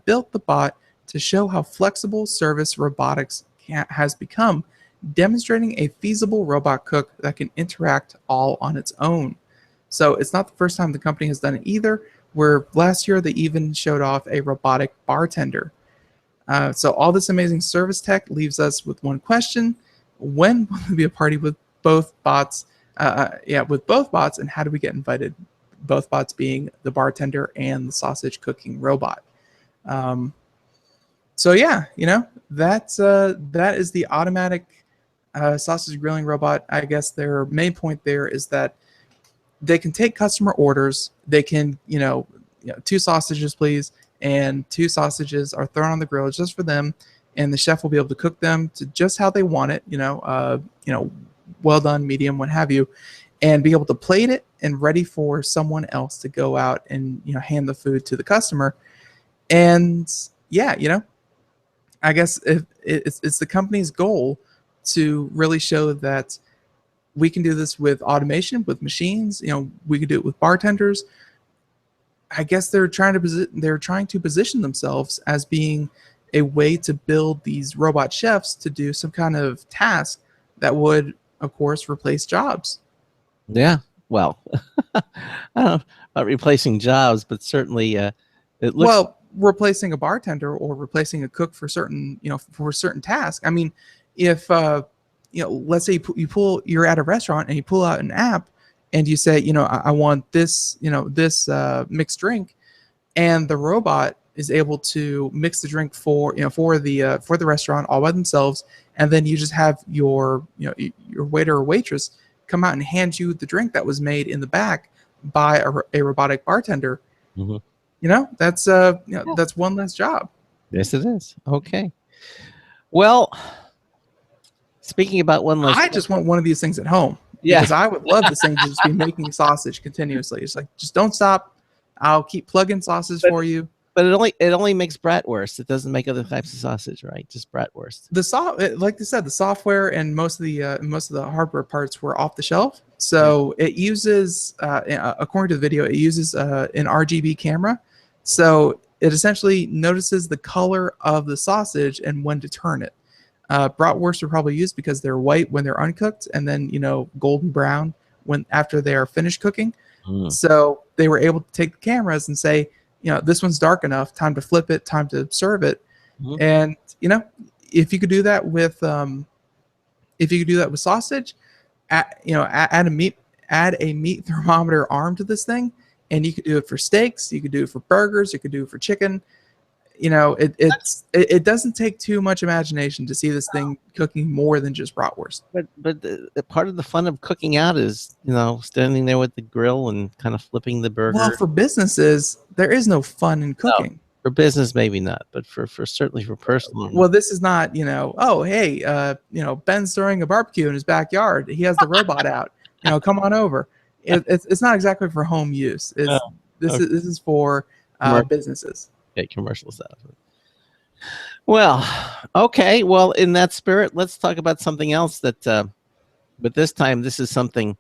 built the bot to show how flexible service robotics has become, demonstrating a feasible robot cook that can interact all on its own. So it's not the first time the company has done it either, where last year they even showed off a robotic bartender. So all this amazing service tech leaves us with one question: when will there be a party with both bots? With both bots, and how do we get invited? Both bots being the bartender and the sausage cooking robot. So yeah, that is the automatic sausage grilling robot. I guess their main point there is that they can take customer orders. They can, 2 sausages, please, and 2 sausages are thrown on the grill just for them, and the chef will be able to cook them to just how they want it. Well done, medium, what have you, and be able to plate it and ready for someone else to go out and hand the food to the customer. And yeah, I guess it's the company's goal to really show that we can do this with automation, with machines. We could do it with bartenders. I guess they're trying to position themselves as being a way to build these robot chefs to do some kind of task that would, of course, replace jobs. Yeah, well, I don't know about replacing jobs, but certainly it looks replacing a bartender or replacing a cook for certain tasks. I mean, if let's say you're at a restaurant and you pull out an app and you say, I want this, this mixed drink, and the robot is able to mix the drink for the restaurant all by themselves, and then you just have your waiter or waitress come out and hand you the drink that was made in the back by a robotic bartender. Mm-hmm. That's one less job. Yes, it is. Okay. Well, speaking about one less, I just want one of these things at home. Yeah. Because I would love this thing to just be making sausage continuously. It's like, just don't stop. I'll keep plugging sausage for you. But it only makes bratwurst. It doesn't make other types of sausage, right? Just bratwurst. Like I said, the software and most of the hardware parts were off the shelf. So it uses, according to the video, it uses an RGB camera. So it essentially notices the color of the sausage and when to turn it. Bratwurst are probably used because they're white when they're uncooked, and then golden brown after they are finished cooking. So they were able to take the cameras and say, this one's dark enough, time to flip it, time to serve it. And if you could do that with sausage, add a meat thermometer arm to this thing, and you could do it for steaks, you could do it for burgers, you could do it for chicken. It doesn't take too much imagination to see this thing cooking more than just bratwurst. But the part of the fun of cooking out is standing there with the grill and kind of flipping the burger. Well, for businesses, there is no fun in cooking. No, for business, maybe not, but for certainly for personal. Well, this is not oh hey Ben's throwing a barbecue in his backyard. He has the robot out. Come on over. It's not exactly for home use. This is for businesses. Okay, commercial stuff. Well, okay. Well, in that spirit, let's talk about something else that, but this time this is something.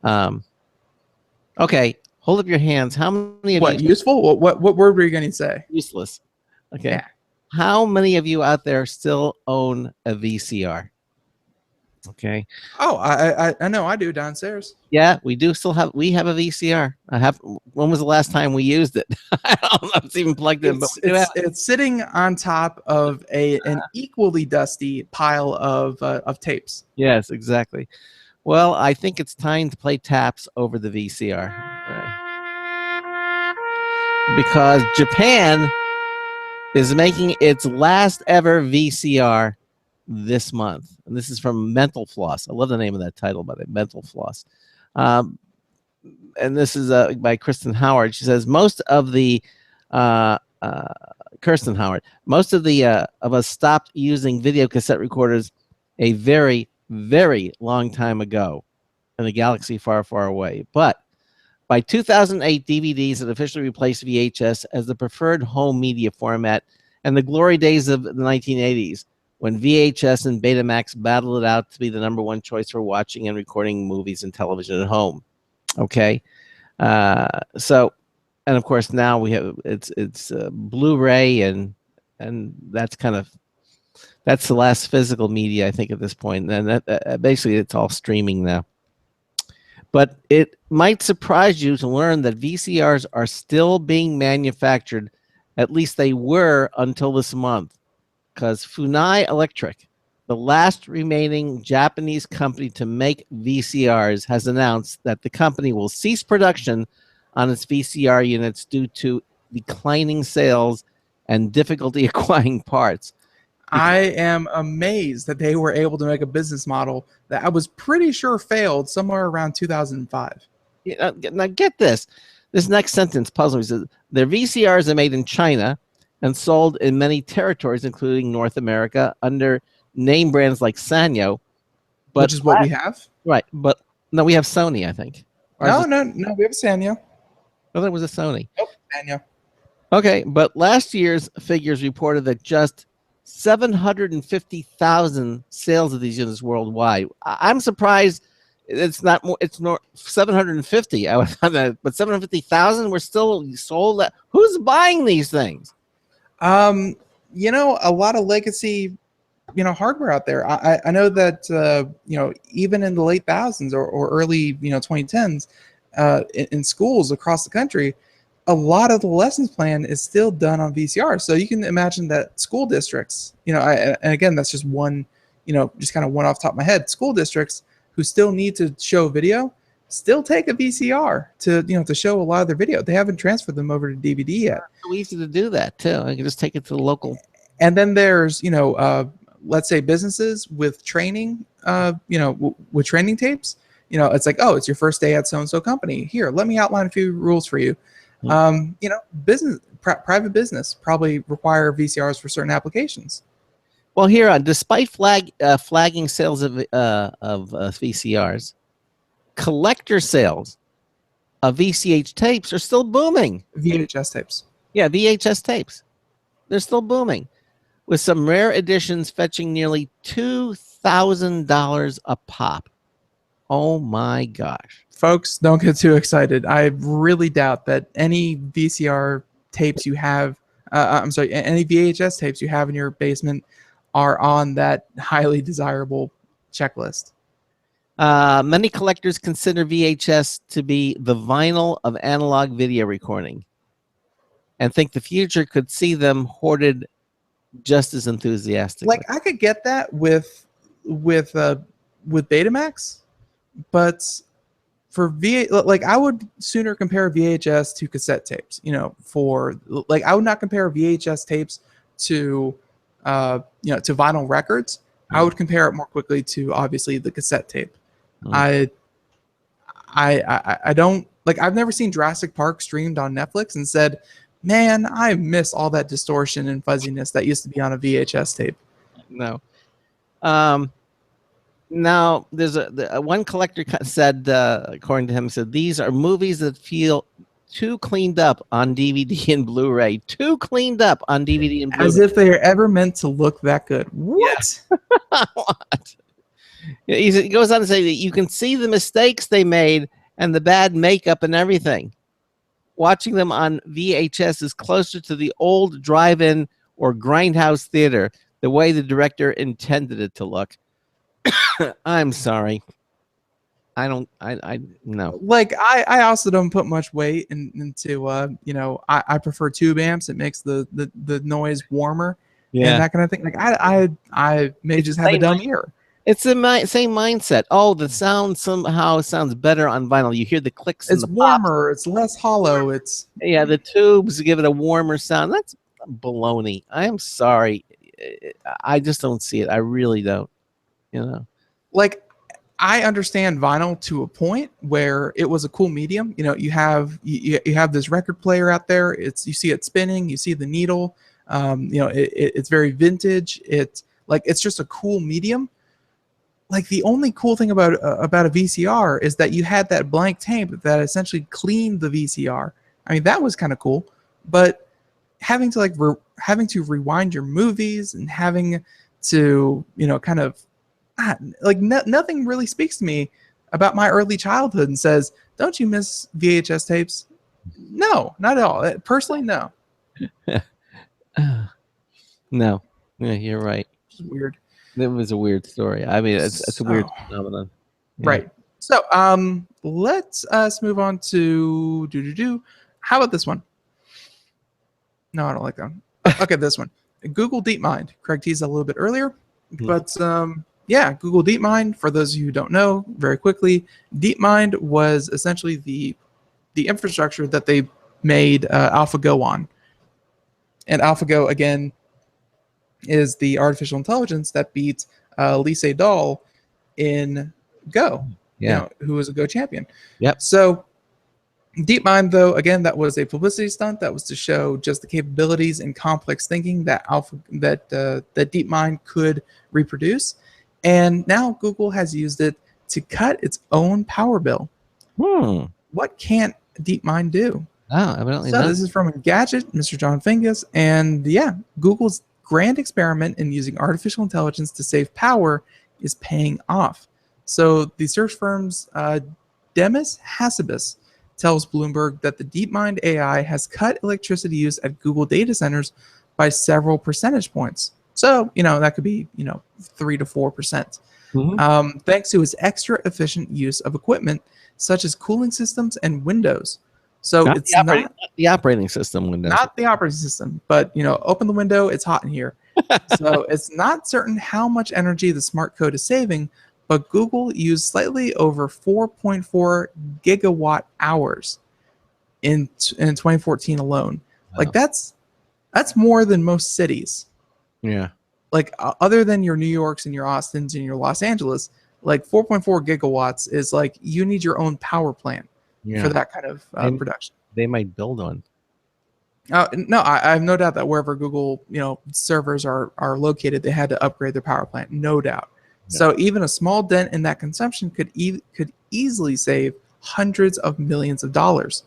Okay, hold up your hands. How many of you? Useful? What word were you going to say? Useless. Okay. Yeah. How many of you out there still own a VCR? Okay. Oh, I know I do downstairs. Yeah, we have a VCR. When was the last time we used it? I don't know if it's even plugged in, but it's sitting on top of an equally dusty pile of tapes. Yes, exactly. Well, I think it's time to play taps over the VCR. Right. Because Japan is making its last ever VCR this month. And this is from Mental Floss. I love the name of that title, by the way, Mental Floss. And this is by Kristen Howard. She says, most of us stopped using video cassette recorders a very, very long time ago in a galaxy far, far away. But by 2008, DVDs had officially replaced VHS as the preferred home media format, and the glory days of the 1980s, when VHS and Betamax battled it out to be the #1 choice for watching and recording movies and television at home. Okay, so, and of course now we have it's Blu-ray and that's the last physical media, I think, at this point, and basically it's all streaming now. But it might surprise you to learn that VCRs are still being manufactured. At least they were until this month. Because Funai Electric, the last remaining Japanese company to make VCRs, has announced that the company will cease production on its VCR units due to declining sales and difficulty acquiring parts. I am amazed that they were able to make a business model that I was pretty sure failed somewhere around 2005. Now get this. This next sentence puzzles me. Their VCRs are made in China and sold in many territories, including North America, under name brands like Sanyo. Which is what we have? Right. But no, we have Sony, I think. No, we have Sanyo. No, there was a Sony. Nope, Sanyo. Okay, but last year's figures reported that just 750,000 sales of these units worldwide. I'm surprised it's not more. It's not 750. I was on that, but 750,000 were still sold. Who's buying these things? A lot of legacy, hardware out there. I know that even in the late thousands or early 2010s, in schools across the country, a lot of the lessons plan is still done on VCR. So you can imagine that school districts, and again, that's just one, just kind of one off the top of my head, school districts who still need to show video still take a VCR to show a lot of their video. They haven't transferred them over to DVD yet. It's so easy to do that too. I can just take it to the local. And then there's, let's say businesses with training, with training tapes. It's like, oh, it's your first day at so-and-so company. Here, let me outline a few rules for you. Private business probably require VCRs for certain applications. Well, here, despite flagging sales of VCRs, collector sales of VCH tapes are still booming. VHS tapes. Yeah, VHS tapes. They're still booming, with some rare editions fetching nearly $2,000 a pop. Oh my gosh. Folks, don't get too excited. I really doubt that any VCR tapes you have, any VHS tapes you have in your basement are on that highly desirable checklist. Many collectors consider VHS to be the vinyl of analog video recording and think the future could see them hoarded just as enthusiastically. Like, I could get that with Betamax, but for I would sooner compare VHS to cassette tapes. I would not compare VHS tapes to to vinyl records. I would compare it more quickly to obviously the cassette tape. I don't like. I've never seen Jurassic Park streamed on Netflix and said, "Man, I miss all that distortion and fuzziness that used to be on a VHS tape." No. Now, there's one collector said, according to him, said these are movies that feel too cleaned up on DVD and Blu-ray. Too cleaned up on DVD and Blu-ray. As if they are ever meant to look that good. What? What? He goes on to say that you can see the mistakes they made and the bad makeup and everything. Watching them on VHS is closer to the old drive-in or grindhouse theater, the way the director intended it to look. I'm sorry. I no. Like, I also don't put much weight into I prefer tube amps. It makes the noise warmer and that kind of thing. Like, I may just have a dumb ear. It's the same mindset. Oh, the sound somehow sounds better on vinyl. You hear the clicks. It's warmer. It's less hollow. It's the tubes give it a warmer sound. That's baloney. I'm sorry. I just don't see it. I really don't. Like, I understand vinyl to a point where it was a cool medium. You have this record player out there. You see it spinning. You see the needle. It's very vintage. It's just a cool medium. Like, the only cool thing about a VCR is that you had that blank tape that essentially cleaned the VCR. I mean, that was kind of cool, but having to rewind your movies and having to nothing really speaks to me about my early childhood and says, don't you miss VHS tapes? No, not at all. Personally, no. No. Yeah, you're right. It's weird. It was a weird story. I mean, it's a weird phenomenon. Yeah. Right. So, let's move on to How about this one? No, I don't like that one. Okay, this one. Google DeepMind. Craig teased a little bit earlier, but Google DeepMind. For those of you who don't know, very quickly, DeepMind was essentially the infrastructure that they made AlphaGo on, and AlphaGo again is the artificial intelligence that beats Lee Sedol in Go. Yeah, who was a Go champion. Yep. So DeepMind, though, again, that was a publicity stunt. That was to show just the capabilities and complex thinking that DeepMind could reproduce. And now Google has used it to cut its own power bill. What can't DeepMind do? Oh, evidently so not. This is from Engadget, Mr. John Fingus, and Google's grand experiment in using artificial intelligence to save power is paying off. So the search firm's Demis Hassabis tells Bloomberg that the DeepMind AI has cut electricity use at Google data centers by several percentage points. So, that could be, 3 to 4%. Thanks to its extra efficient use of equipment such as cooling systems and windows. So not it's not the operating system windows. Not the operating system, but open the window, it's hot in here. So it's not certain how much energy the smart code is saving, but Google used slightly over 4.4 gigawatt hours in 2014 alone. Wow. Like that's more than most cities. Yeah. Like other than your New Yorks and your Austins and your Los Angeles, like 4.4 gigawatts is like you need your own power plant for that kind of production. They might build one. No, I have no doubt that wherever Google servers are located, they had to upgrade their power plant. No doubt. So even a small dent in that consumption could easily save hundreds of millions of dollars.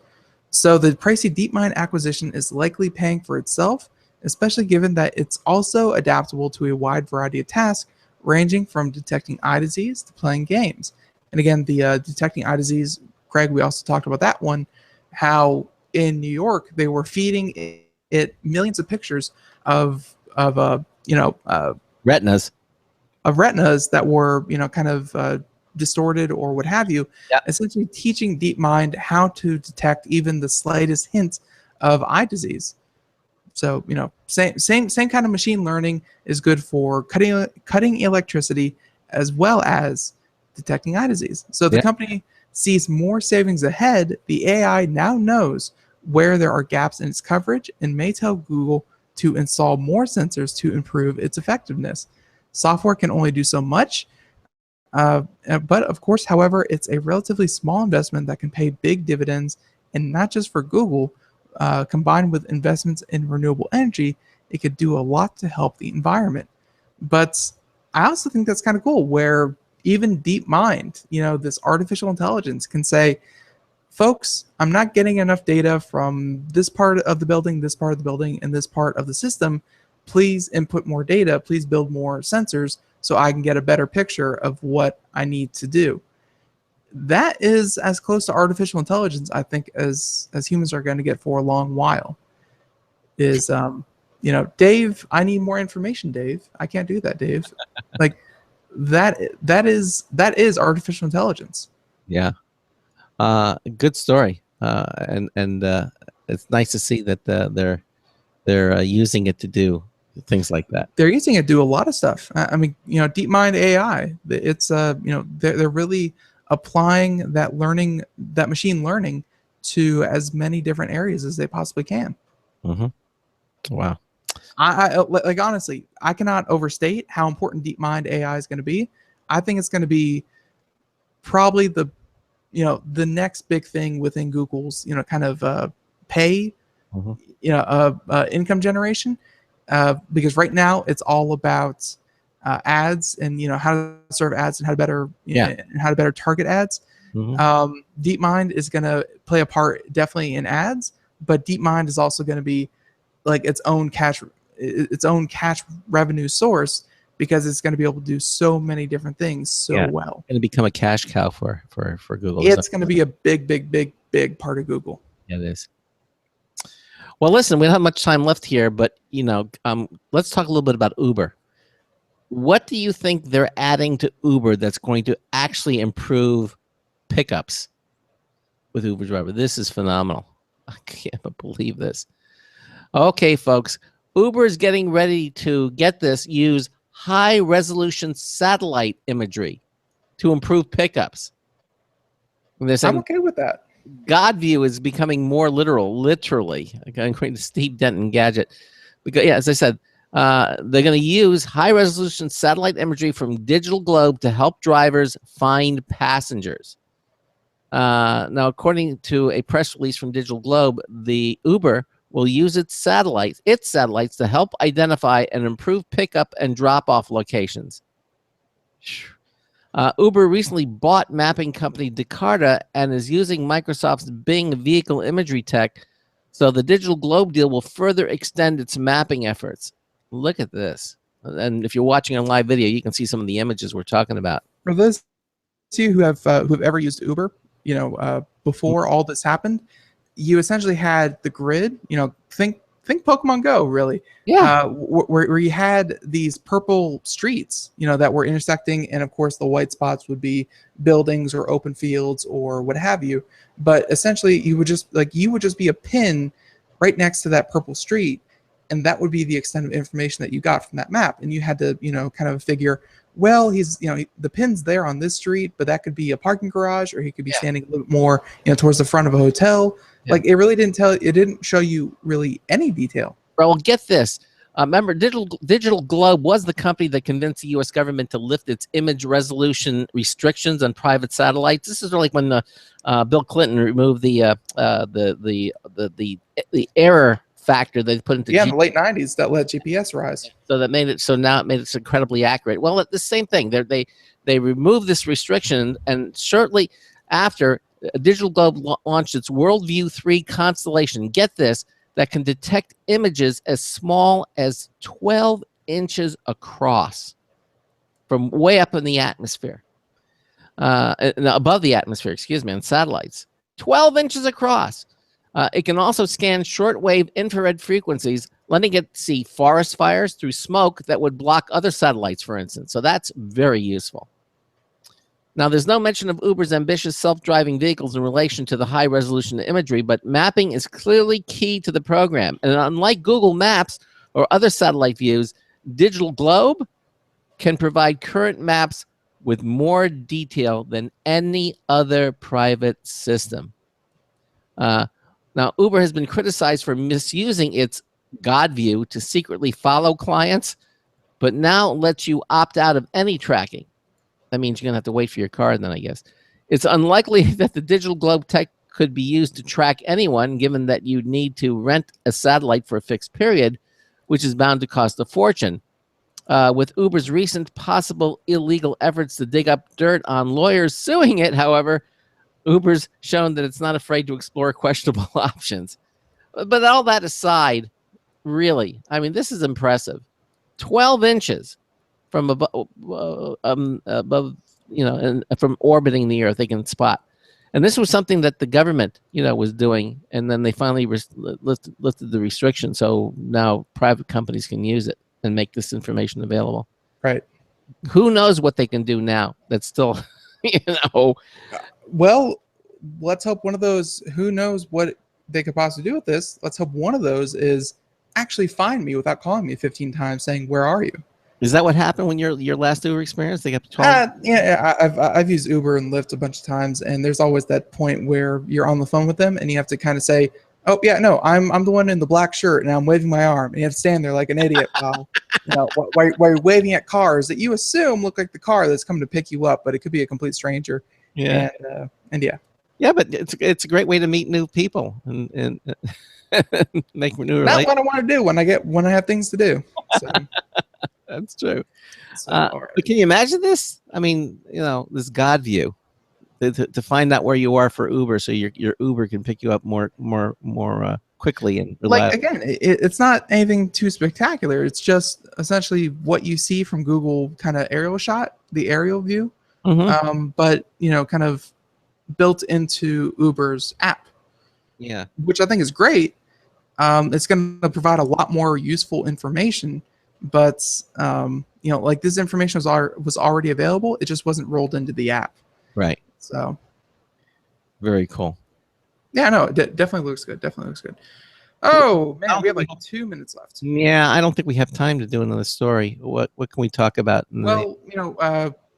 So the pricey DeepMind acquisition is likely paying for itself, especially given that it's also adaptable to a wide variety of tasks, ranging from detecting eye disease to playing games. And again, the detecting eye disease, Craig, we also talked about that one, how in New York they were feeding it millions of pictures of Retinas. of retinas that were kind of distorted or what have you, Yeah. essentially teaching DeepMind how to detect even the slightest hint of eye disease. So same kind of machine learning is good for cutting electricity as well as detecting eye disease. So the Yeah. company sees more savings ahead. The AI now knows where there are gaps in its coverage and may tell Google to install more sensors to improve its effectiveness. Software can only do so much, but of course, however, it's a relatively small investment that can pay big dividends, and not just for Google. Combined with investments in renewable energy, it could do a lot to help the environment. But I also think that's kind of cool, where even DeepMind, this artificial intelligence, can say, folks, I'm not getting enough data from this part of the building, this part of the building, and this part of the system. Please input more data. Please build more sensors so I can get a better picture of what I need to do. That is as close to artificial intelligence, I think, as humans are going to get for a long while. Is Dave, I need more information, Dave. I can't do that, Dave. Like that is artificial intelligence. Yeah. Good story. And it's nice to see that they're using it to do things like that. They're using it to do a lot of stuff. I mean, DeepMind AI. It's they're really applying that machine learning to as many different areas as they possibly can. Mm-hmm. Wow. I like, honestly, I cannot overstate how important DeepMind AI is going to be. I think it's going to be probably the next big thing within Google's kind of pay income generation, because right now it's all about ads and how to serve ads and how to better and how to better target ads. Mm-hmm. DeepMind is going to play a part definitely in ads, but DeepMind is also going to be like its own cash revenue source, because it's going to be able to do so many different things so well. Going to become a cash cow for Google. It's going to be a big part of Google. Yeah, it is. Well, listen, we don't have much time left here, but let's talk a little bit about Uber. What do you think they're adding to Uber that's going to actually improve pickups with Uber driver? This is phenomenal. I can't believe this. Okay, folks, Uber is getting ready to use high-resolution satellite imagery to improve pickups. And they're saying, I'm okay with that. God view is becoming more literally. I'm going to Steve Denton Gadget. Because, as I said, they're going to use high-resolution satellite imagery from Digital Globe to help drivers find passengers. Now, according to a press release from Digital Globe, the Uber will use its satellites to help identify and improve pickup and drop-off locations. Uber recently bought mapping company Descartes and is using Microsoft's Bing vehicle imagery tech, so the Digital Globe deal will further extend its mapping efforts. Look at this. And if you're watching on live video, you can see some of the images we're talking about. For those of you who have ever used Uber, before all this happened, you essentially had the grid. Think Pokemon Go, really. Yeah. Where you had these purple streets, that were intersecting, and of course the white spots would be buildings or open fields or what have you. But essentially, you would just be a pin right next to that purple street, and that would be the extent of information that you got from that map. And you had to, kind of figure, well, he's, the pin's there on this street, but that could be a parking garage, or he could be standing a little bit more, towards the front of a hotel. Yeah. Like, it really didn't show you really any detail. Well, get this. Remember, Digital Globe was the company that convinced the U.S. government to lift its image resolution restrictions on private satellites. This is like when Bill Clinton removed the error factor they put into Yeah, in the late 90s, that let GPS rise. so that made it so now it made it incredibly accurate. Well, the same thing. They removed this restriction, and shortly after, Digital Globe launched its Worldview 3 constellation. Get this, that can detect images as small as 12 inches across from way up in the atmosphere, above the atmosphere, excuse me, on satellites. 12 inches across. It can also scan shortwave infrared frequencies, letting it see forest fires through smoke that would block other satellites, for instance. So that's very useful. Now, there's no mention of Uber's ambitious self-driving vehicles in relation to the high-resolution imagery, but mapping is clearly key to the program. And unlike Google Maps or other satellite views, Digital Globe can provide current maps with more detail than any other private system. Now, Uber has been criticized for misusing its God view to secretly follow clients, but now lets you opt out of any tracking. That means you're going to have to wait for your car then, I guess. It's unlikely that the Digital Globe tech could be used to track anyone, given that you need to rent a satellite for a fixed period, which is bound to cost a fortune. With Uber's recent possible illegal efforts to dig up dirt on lawyers suing it, however, Uber's shown that it's not afraid to explore questionable options. But all that aside, really, I mean, this is impressive. 12 inches from above, and from orbiting the Earth, they can spot. And this was something that the government, was doing, and then they finally lifted the restriction, so now private companies can use it and make this information available. Right. Who knows what they can do now? That's still, Well, let's hope one of those, who knows what they could possibly do with this. Let's hope one of those is actually find me without calling me 15 times saying, "Where are you?" Is that what happened when your last Uber experience? They got 12? Yeah, I've used Uber and Lyft a bunch of times, and there's always that point where you're on the phone with them and you have to kind of say, "Oh yeah, no, I'm the one in the black shirt and I'm waving my arm," and you have to stand there like an idiot while while you're waving at cars that you assume look like the car that's coming to pick you up, but it could be a complete stranger. Yeah, and yeah. Yeah, but it's a great way to meet new people and make new That's relationships. what I want to do when I have things to do. So, That's true. all right. But can you imagine this? I mean, this God view to find out where you are for Uber, so your Uber can pick you up more quickly and reliably. Like again, it's not anything too spectacular. It's just essentially what you see from Google kind of aerial shot, the aerial view, but kind of built into Uber's app. Yeah, which I think is great. It's going to provide a lot more useful information, but like this information was already available. It just wasn't rolled into the app. Right. So. Very cool. Yeah, no, it definitely looks good. Definitely looks good. Oh man, we have like 2 minutes left. Yeah, I don't think we have time to do another story. What can we talk about? Well,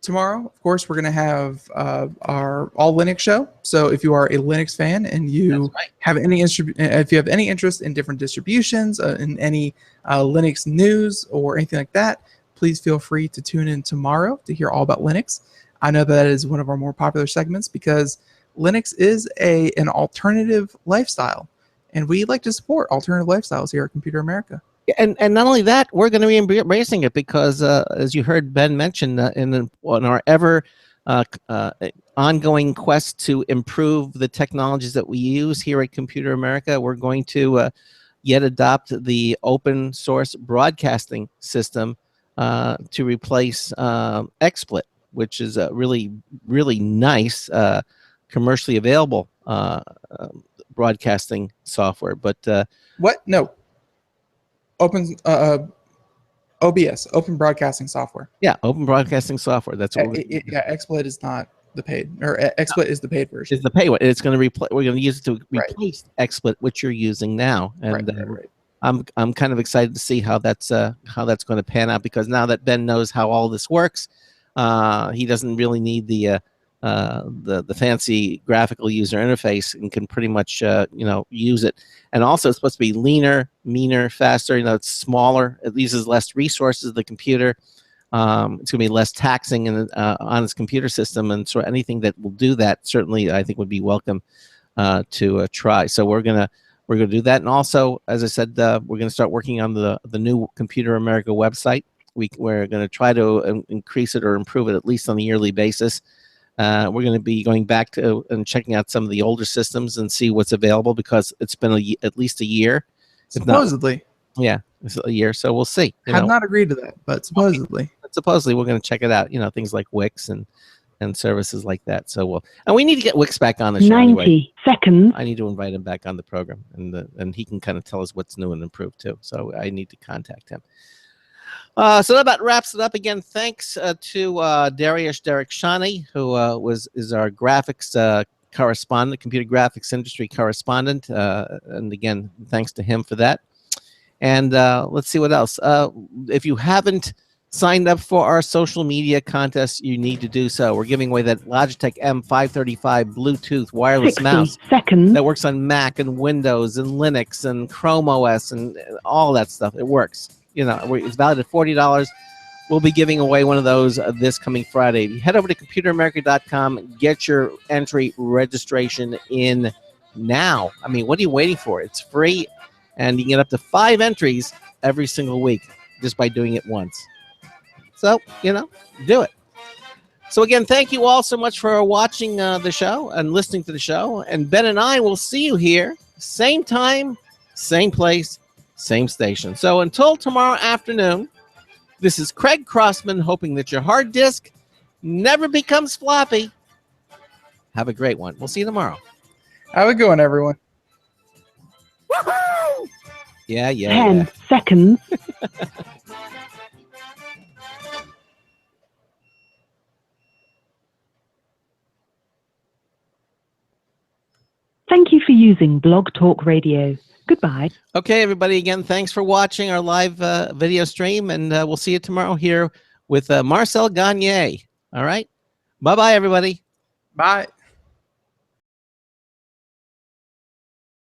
tomorrow, of course, we're going to have our All Linux show. So if you are a Linux fan and you have if you have any interest in different distributions, in any Linux news or anything like that, please feel free to tune in tomorrow to hear all about Linux. I know that is one of our more popular segments because Linux is an alternative lifestyle, and we like to support alternative lifestyles here at Computer America. And not only that, we're going to be embracing it because, as you heard Ben mention, in our ever ongoing quest to improve the technologies that we use here at Computer America, we're going to yet adopt the open source broadcasting system to replace XSplit, which is a really, really nice commercially available broadcasting software. But what? No. Open OBS, Open Broadcasting Software. Yeah, Open Broadcasting Software. That's what XSplit is not the paid, or XSplit is the paid version. Is the paid one. It's going to replace. We're going to use it to replace XSplit, which you're using now. And I'm kind of excited to see how that's going to pan out, because now that Ben knows how all this works, he doesn't really need the fancy graphical user interface and can pretty much use it. And also, it's supposed to be leaner, meaner, faster. It's smaller. It uses less resources of the computer. It's going to be less taxing on its computer system, and so anything that will do that certainly I think would be welcome to try. So we're going to we're going to do that. And also, as I said, we're going to start working on the new Computer America website. We're going to try to increase it or improve it at least on a yearly basis. We're going to be going back to and checking out some of the older systems and see what's available, because it's been at least a year. Supposedly. Yeah, it's a year, so we'll see. Have not agreed to that, but supposedly. Supposedly, we're going to check it out. Things like Wix and services like that. So and we need to get Wix back on the show 90 anyway. seconds. I need to invite him back on the program, and he can kind of tell us what's new and improved too. So I need to contact him. So that about wraps it up. Again, thanks to Dariush Derakhshani, who is our graphics correspondent, computer graphics industry correspondent, and again, thanks to him for that. And let's see what else. If you haven't signed up for our social media contest, you need to do so. We're giving away that Logitech M535 Bluetooth wireless 60 mouse seconds. that works on Mac and Windows and Linux and Chrome OS and all that stuff. It works. It's valued at $40. We'll be giving away one of those this coming Friday. If you head over to computeramerica.com, get your entry registration in now. I mean, what are you waiting for? It's free, and you can get up to 5 entries every single week just by doing it once. So, do it. So again, thank you all so much for watching the show and listening to the show. And Ben and I will see you here, same time, same place, same station. So until tomorrow afternoon, this is Craig Crossman, hoping that your hard disk never becomes floppy. Have a great one. We'll see you tomorrow. Have a good one, everyone. Woohoo! Yeah. 10 seconds. Thank you for using Blog Talk Radio. Goodbye. Okay, everybody, again, thanks for watching our live video stream, and we'll see you tomorrow here with Marcel Gagne. All right? Bye-bye, everybody. Bye.